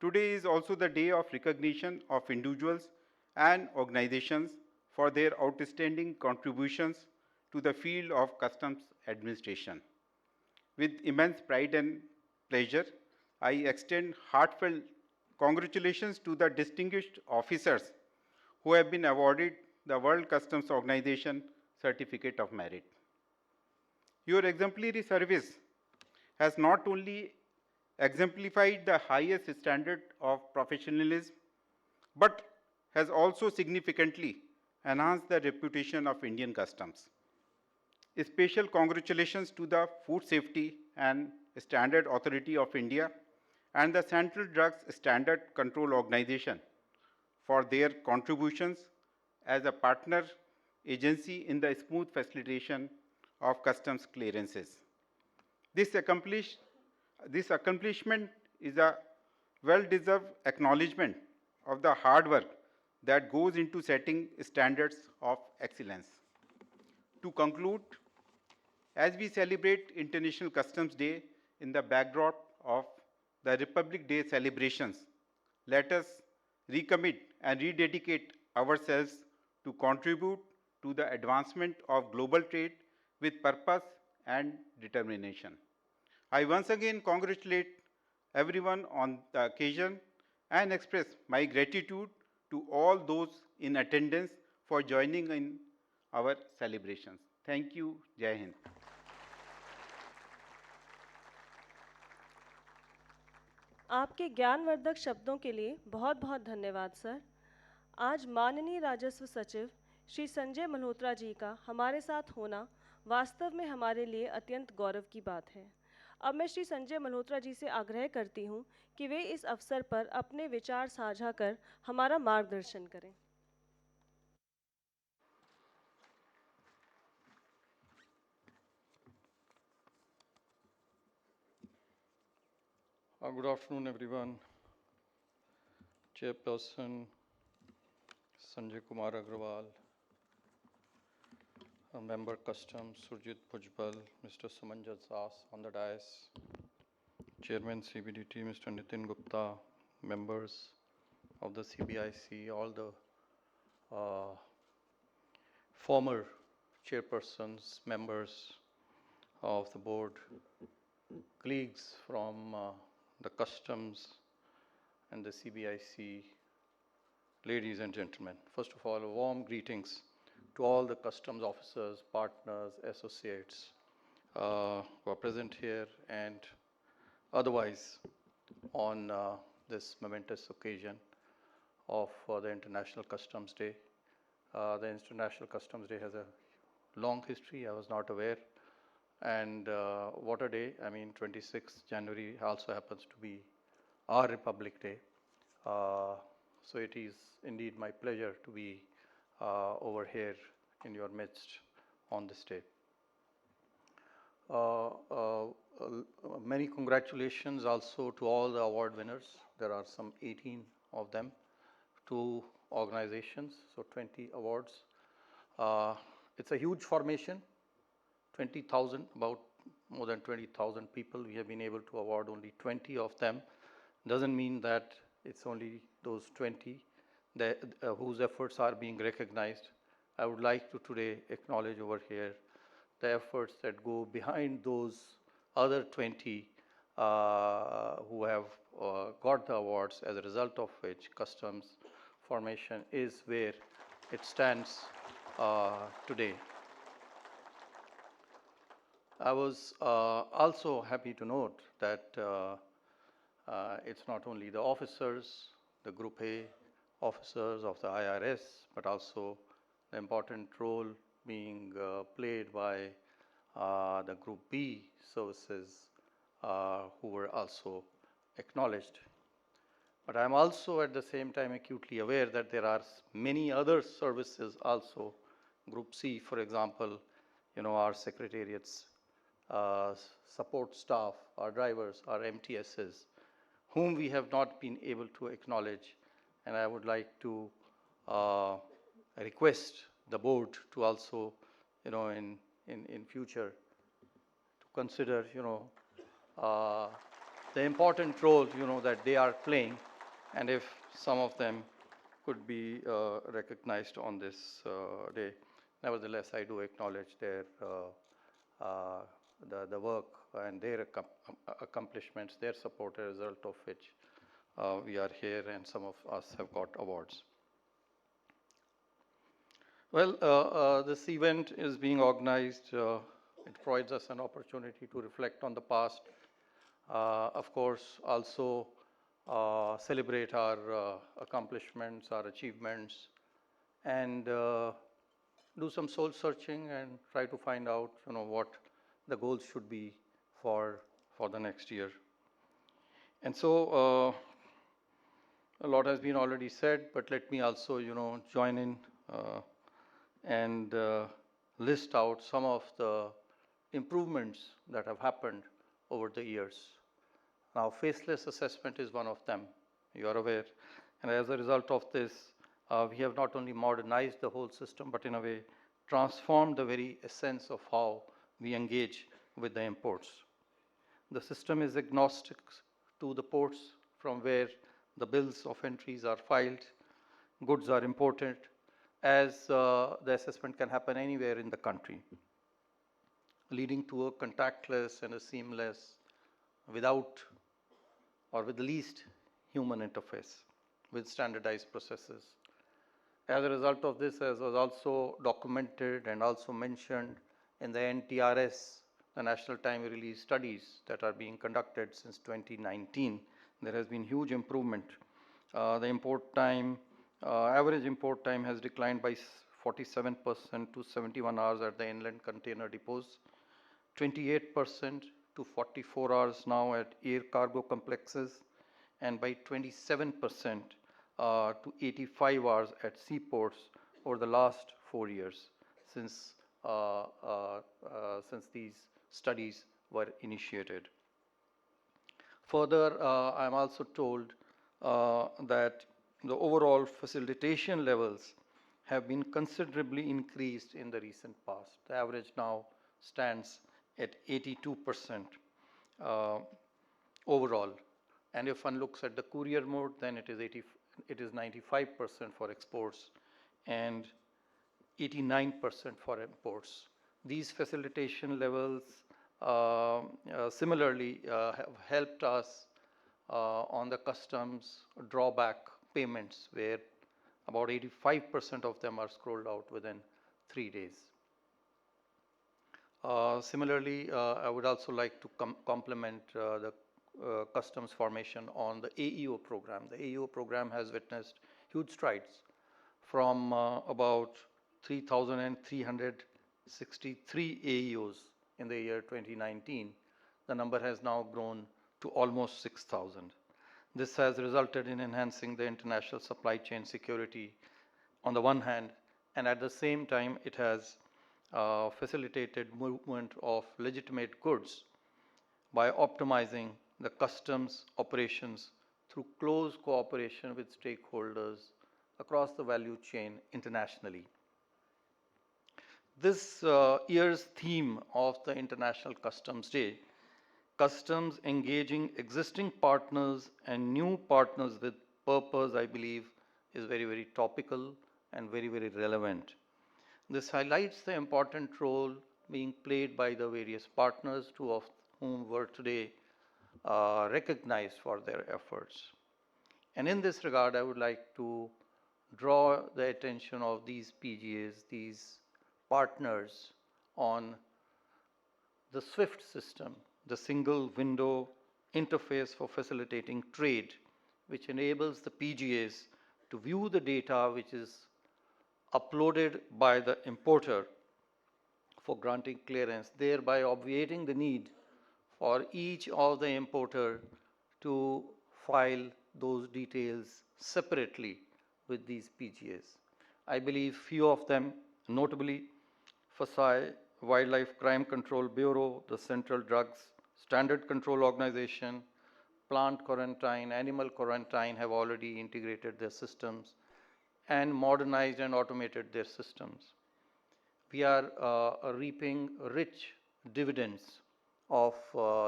today is also the day of recognition of individuals and organizations for their outstanding contributions to the field of customs administration. With immense pride and pleasure, I extend heartfelt congratulations to the distinguished officers who have been awarded the World Customs Organization Certificate of Merit. Your exemplary service has not only exemplified the highest standard of professionalism, but has also significantly enhanced the reputation of Indian customs. A special congratulations to the Food Safety and Standard Authority of India and the Central Drugs Standard Control Organization for their contributions as a partner agency in the smooth facilitation of customs clearances. This, this accomplishment is a well-deserved acknowledgement of the hard work that goes into setting standards of excellence. To conclude, as we celebrate International Customs Day in the backdrop of the Republic Day celebrations, let us recommit and rededicate ourselves to contribute to the advancement of global trade with purpose and determination. I once again congratulate everyone on the occasion and express my gratitude to all those in attendance for joining in our celebrations. Thank you. Jai Hind. आपके ज्ञानवर्धक शब्दों के लिए बहुत बहुत धन्यवाद sir. आज माननीय राजस्व सचिव श्री संजय मल्होत्रा जी का हमारे साथ होना वास्तव में हमारे लिए अत्यंत गौरव की बात है। अब मैं श्री संजय मल्होत्रा जी से आग्रह करती हूँ कि वे इस अवसर पर अपने विचार साझा कर हमारा मार्गदर्शन करें। Good afternoon, everyone. Chairperson Sanjay Kumar Agrawal, Member Customs Surjit Bhujbal, Mr. Sumanjat Das on the dais, Chairman CBDT Mr. Nitin Gupta, members of the CBIC, all the former chairpersons, members of the board, colleagues from the customs and the CBIC, ladies and gentlemen. First of all, warm greetings to all the customs officers, partners, associates who are present here and otherwise on this momentous occasion of the International Customs Day. The International Customs Day has a long history. I was not aware. And what a day. I mean, 26th January also happens to be our Republic Day. So it is indeed my pleasure to be over here in your midst on this day. Many congratulations also to all the award winners. There are some 18 of them, 2 organizations, so 20 awards. It's a huge formation. 20,000, about more than 20,000 people. We have been able to award only 20 of them. Doesn't mean that it's only those 20 that, whose efforts are being recognized. I would like to today acknowledge over here the efforts that go behind those other 20 who have got the awards, as a result of which customs formation is where it stands today. I was also happy to note that it's not only the officers, the Group A officers of the IRS, but also the important role being played by the Group B services who were also acknowledged. But I am also at the same time acutely aware that there are many other services also. Group C, for example, our secretariats, support staff, our drivers, our MTSs, whom we have not been able to acknowledge. And I would like to request the board to also, in future, to consider, the important role, that they are playing, and if some of them could be recognized on this day. Nevertheless, I do acknowledge their the work and their accomplishments, their support, as a result of which we are here and some of us have got awards. Well, this event is being organized. It provides us an opportunity to reflect on the past. Of course, also celebrate our accomplishments, our achievements, and do some soul searching and try to find out, what the goals should be for for the next year. And so a lot has been already said, but let me also, join in and list out some of the improvements that have happened over the years. Now, faceless assessment is one of them, you are aware. And as a result of this, we have not only modernized the whole system, but in a way transformed the very essence of how we engage with the imports. The system is agnostic to the ports from where the bills of entries are filed, goods are imported, as the assessment can happen anywhere in the country, leading to a contactless and a seamless, without or with the least human interface, with standardized processes. As a result of this, as was also documented and also mentioned in the NTRS, the National Time Release Studies that are being conducted since 2019, there has been huge improvement. The import time, average import time has declined by 47% to 71 hours at the inland container depots, 28% to 44 hours now at air cargo complexes, and by 27% to 85 hours at seaports over the last 4 years since these studies were initiated. Further, I am also told that the overall facilitation levels have been considerably increased in the recent past. The average now stands at 82% overall. And if one looks at the courier mode, then it is 95% for exports and 89% for imports. These facilitation levels similarly have helped us on the customs drawback payments, where about 85% of them are scrolled out within 3 days. Similarly, I would also like to compliment the customs formation on the AEO program. The AEO program has witnessed huge strides from about 3,363 AEOs in the year 2019. The number has now grown to almost 6,000. This has resulted in enhancing the international supply chain security on the one hand, and at the same time it has facilitated movement of legitimate goods by optimizing the customs operations through close cooperation with stakeholders across the value chain internationally. This year's theme of the International Customs Day, customs engaging existing partners and new partners with purpose, I believe, is very, very topical and very, very relevant. This highlights the important role being played by the various partners, two of whom were today recognized for their efforts. And in this regard, I would like to draw the attention of these PGAs, these partners, on the SWIFT system, the single window interface for facilitating trade, which enables the PGAs to view the data which is uploaded by the importer for granting clearance, thereby obviating the need for each of the importer to file those details separately with these PGAs. I believe few of them, notably FSI, Wildlife Crime Control Bureau, the Central Drugs Standard Control Organization, Plant Quarantine, Animal Quarantine, have already integrated their systems and modernized and automated their systems. We are reaping rich dividends of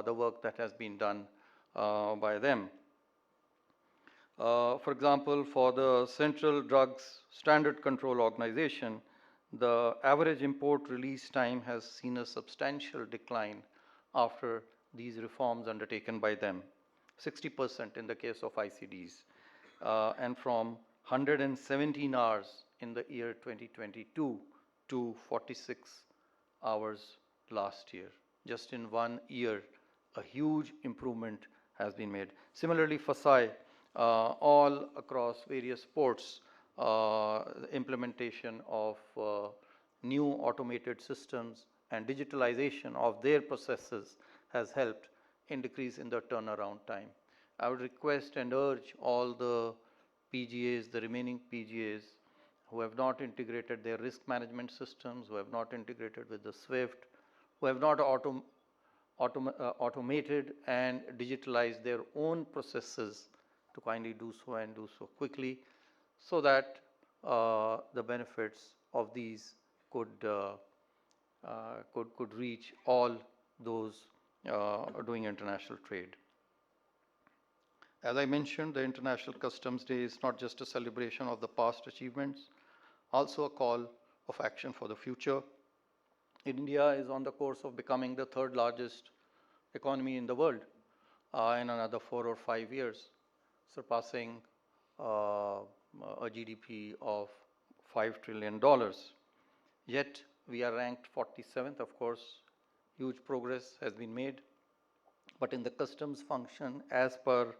the work that has been done by them. For example, for the Central Drugs Standard Control Organization, the average import release time has seen a substantial decline after these reforms undertaken by them, 60% in the case of ICDs, and from 117 hours in the year 2022 to 46 hours last year. Just in 1 year, a huge improvement has been made. Similarly, FSI, all across various ports, implementation of new automated systems and digitalization of their processes has helped in decrease in the turnaround time. I would request and urge all the PGAs, the remaining PGAs, who have not integrated their risk management systems, who have not integrated with the SWIFT, who have not automated and digitalized their own processes to kindly do so and do so quickly, so that the benefits of these could reach all those doing international trade. As I mentioned, the International Customs Day is not just a celebration of the past achievements, also a call of action for the future. India is on the course of becoming the third largest economy in the world in another 4 or 5 years, surpassing a GDP of $5 trillion. Yet we are ranked 47th. Of course, huge progress has been made. But in the customs function, as per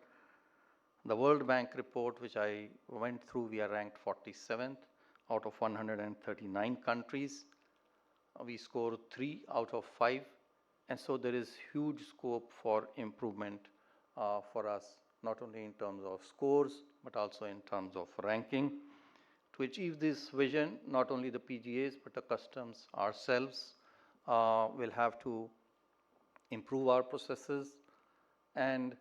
the World Bank report, which I went through, we are ranked 47th out of 139 countries. We score 3 out of 5. And so there is huge scope for improvement for us, not only in terms of scores, but also in terms of ranking. To achieve this vision, not only the PGAs, but the customs ourselves will have to improve our processes. And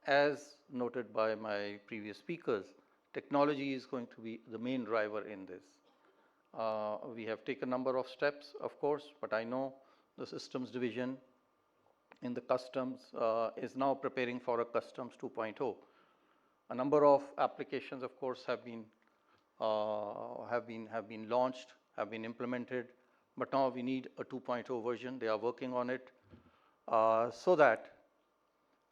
as noted by my previous speakers, technology is going to be the main driver in this. We have taken a number of steps, of course, but I know the systems division in the customs is now preparing for a customs 2.0. A number of applications, of course, have been launched, have been implemented, but now we need a 2.0 version. They are working on it so that,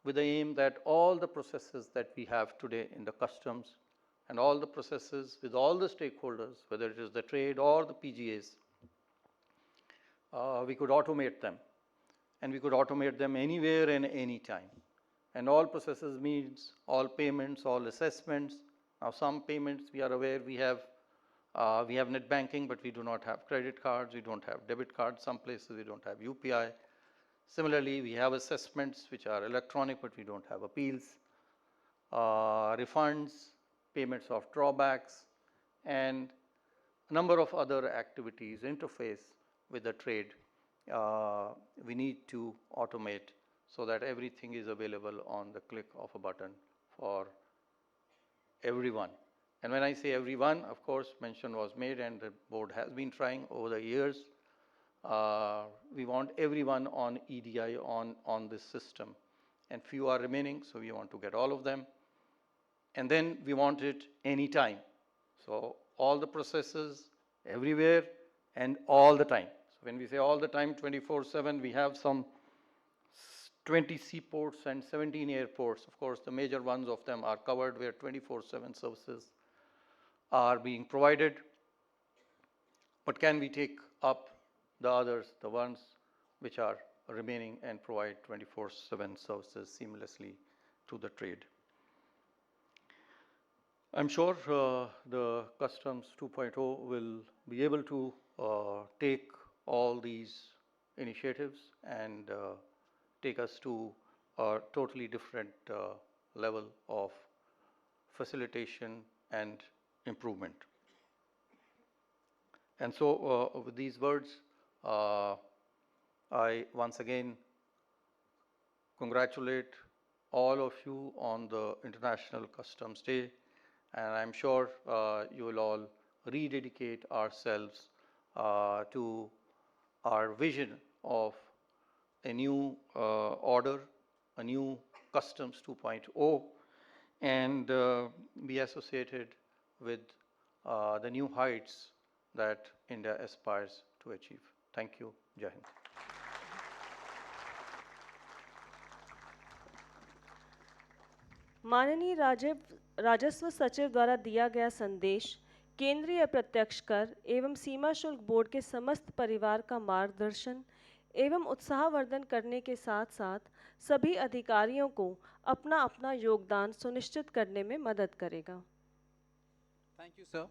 with the aim that all the processes that we have today in the customs and all the processes with all the stakeholders, whether it is the trade or the PGAs, we could automate them. And we could automate them anywhere and any time. And all processes means all payments, all assessments. Now some payments we are aware we have net banking, but we do not have credit cards, we don't have debit cards, some places we don't have UPI. Similarly, we have assessments which are electronic, but we don't have appeals, refunds, payments of drawbacks, and a number of other activities interface with the trade. We need to automate so that everything is available on the click of a button for everyone. And when I say everyone, of course, mention was made and the board has been trying over the years. We want everyone on EDI on this system, and few are remaining, so we want to get all of them. And then we want it anytime. So all the processes, everywhere, and all the time. So when we say all the time, 24/7, we have some 20 seaports and 17 airports. Of course, the major ones of them are covered where 24/7 services are being provided. But can we take up the others, the ones which are remaining, and provide 24/7 services seamlessly to the trade? I'm sure the Customs 2.0 will be able to take all these initiatives and take us to a totally different level of facilitation and improvement. And so with these words, I once again congratulate all of you on the International Customs Day, and I'm sure you will all rededicate ourselves to our vision of a new order, a new Customs 2.0, and be associated with the new heights that India aspires to achieve. Thank you. Jai Hind. माननीय राजस्व सचिव द्वारा दिया गया संदेश केंद्रीय अप्रत्यक्ष कर एवं सीमा शुल्क बोर्ड के समस्त परिवार का मार्गदर्शन एवं उत्साहवर्धन करने के साथ साथ सभी अधिकारियों को अपना अपना योगदान सुनिश्चित करने में मदद करेगा। Thank you, sir.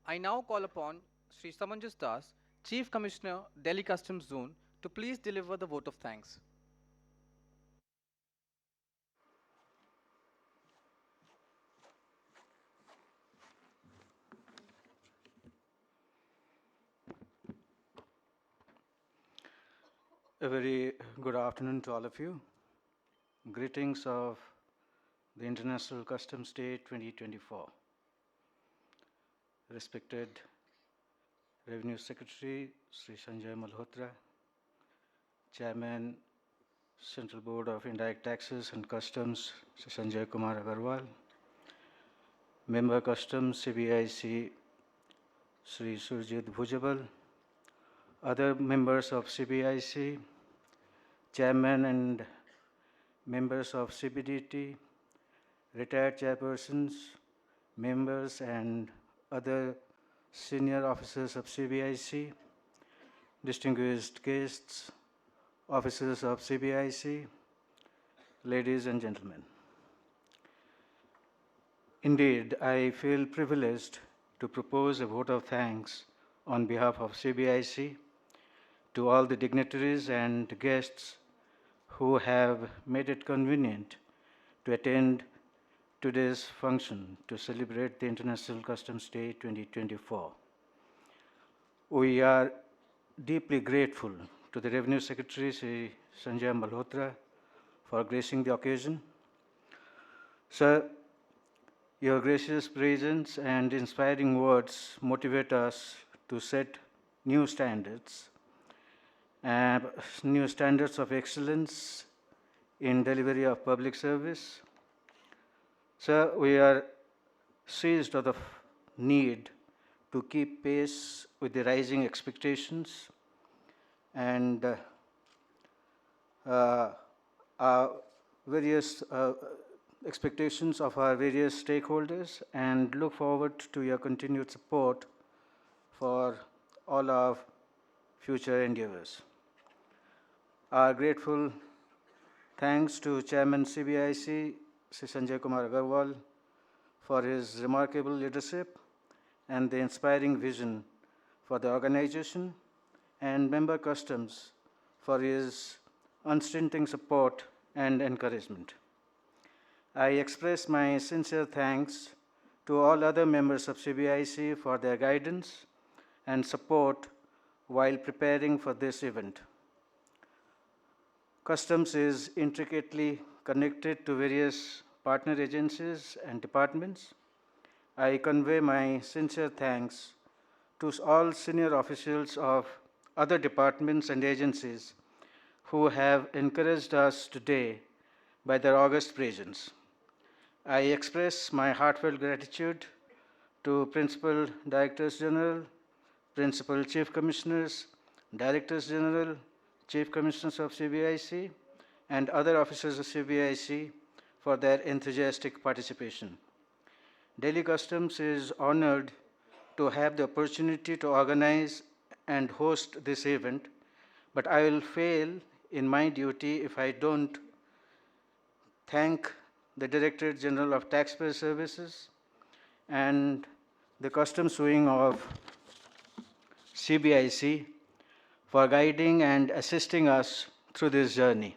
I now call upon Sri Samanjas Das, Chief Commissioner, Delhi Customs Zone, to please deliver the vote of thanks. A very good afternoon to all of you. Greetings of the International Customs Day 2024. Respected Revenue Secretary Sri Sanjay Malhotra, Chairman Central Board of Indirect Taxes and Customs Sri Sanjay Kumar Agarwal, Member Customs CBIC Sri Surjit Bhujabal, other members of CBIC, Chairman and members of CBDT, retired chairpersons, members and other senior officers of CBIC, distinguished guests, officers of CBIC, ladies and gentlemen. Indeed, I feel privileged to propose a vote of thanks on behalf of CBIC to all the dignitaries and guests who have made it convenient to attend today's function to celebrate the International Customs Day 2024. We are deeply grateful to the Revenue Secretary, Sri Sanjay Malhotra, for gracing the occasion. Sir, your gracious presence and inspiring words motivate us to set new standards of excellence in delivery of public service. Sir, we are seized of the need to keep pace with the rising expectations and our various expectations of our various stakeholders, and look forward to your continued support for all our future endeavors. Our grateful thanks to Chairman CBIC, Sri Sanjay Kumar Agarwal, for his remarkable leadership and the inspiring vision for the organization, and Member Customs for his unstinting support and encouragement. I express my sincere thanks to all other members of CBIC for their guidance and support while preparing for this event. Customs is intricately connected to various partner agencies and departments. I convey my sincere thanks to all senior officials of other departments and agencies who have encouraged us today by their august presence. I express my heartfelt gratitude to Principal Directors General, Principal Chief Commissioners, Directors General, Chief Commissioners of CBIC, and other officers of CBIC for their enthusiastic participation. Delhi Customs is honored to have the opportunity to organize and host this event, but I will fail in my duty if I don't thank the Directorate General of Taxpayer Services and the Customs Wing of CBIC for guiding and assisting us through this journey.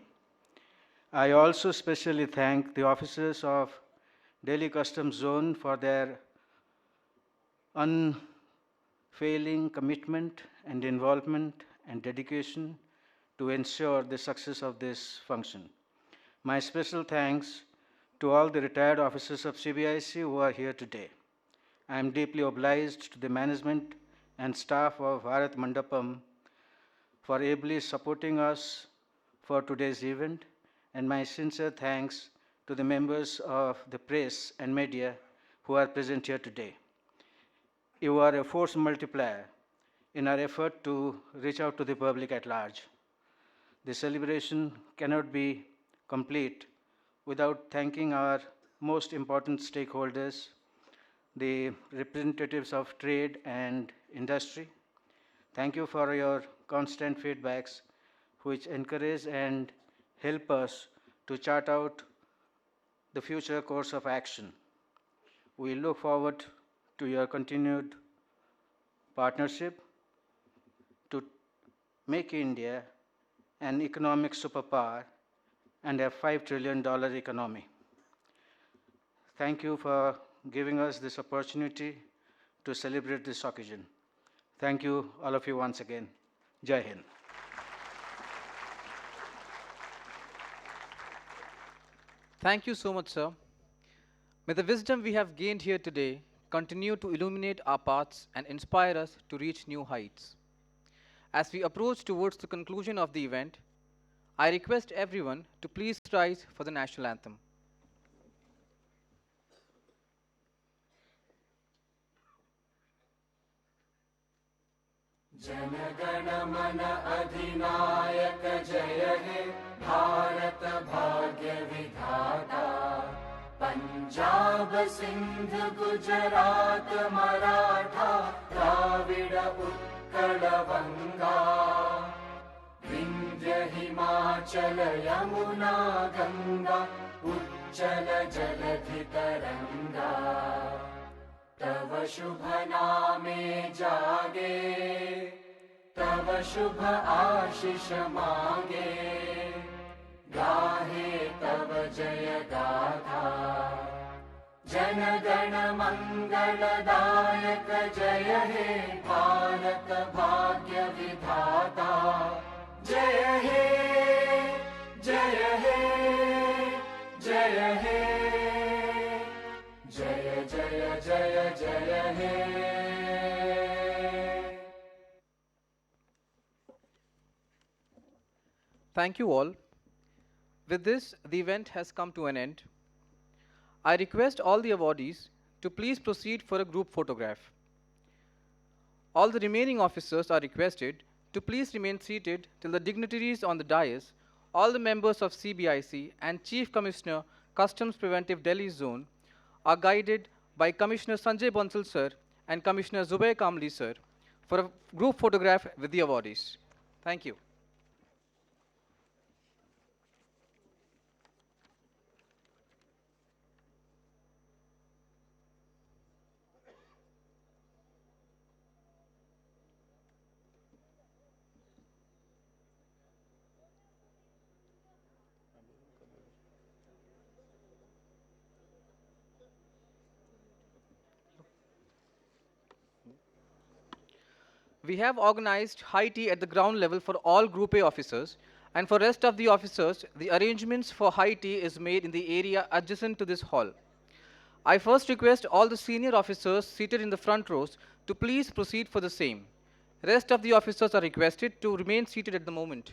I also specially thank the officers of Delhi Customs Zone for their unfailing commitment and involvement and dedication to ensure the success of this function. My special thanks to all the retired officers of CBIC who are here today. I am deeply obliged to the management and staff of Bharat Mandapam for ably supporting us for today's event, and my sincere thanks to the members of the press and media who are present here today. You are a force multiplier in our effort to reach out to the public at large. The celebration cannot be complete without thanking our most important stakeholders, the representatives of trade and industry. Thank you for your constant feedbacks, which encourage and help us to chart out the future course of action. We look forward to your continued partnership to make India an economic superpower and a $5 trillion economy. Thank you for giving us this opportunity to celebrate this occasion. Thank you, all of you, once again. Jai Hind. Thank you so much, sir. May the wisdom we have gained here today continue to illuminate our paths and inspire us to reach new heights. As we approach towards the conclusion of the event, I request everyone to please rise for the national anthem. जनगण मन अधिनायक जय हे भारत भाग्य विधाता पंजाब सिंध गुजरात मराठा द्राविड उत्कल बंगा विंध्य हिमाचल यमुना गंगा उच्चल जलधि तरंगा तव शुभ नामे जागे तव शुभ आशीष मांगे गाहे तव जय गाथा जन गण मंगलदायक जय हे भारत भाग्य विधाता जय हे जय हे जय हे जय जय जय जय हे Thank you all. With this, the event has come to an end. I request all the awardees to please proceed for a group photograph. All the remaining officers are requested to please remain seated till the dignitaries on the dais, all the members of CBIC and Chief Commissioner, Customs Preventive Delhi Zone are guided by Commissioner Sanjay Bansal sir and Commissioner Zubair Kamli sir for a group photograph with the awardees. Thank you. We have organized high tea at the ground level for all Group A officers, and for rest of the officers, the arrangements for high tea is made in the area adjacent to this hall. I first request all the senior officers seated in the front rows to please proceed for the same. Rest of the officers are requested to remain seated at the moment.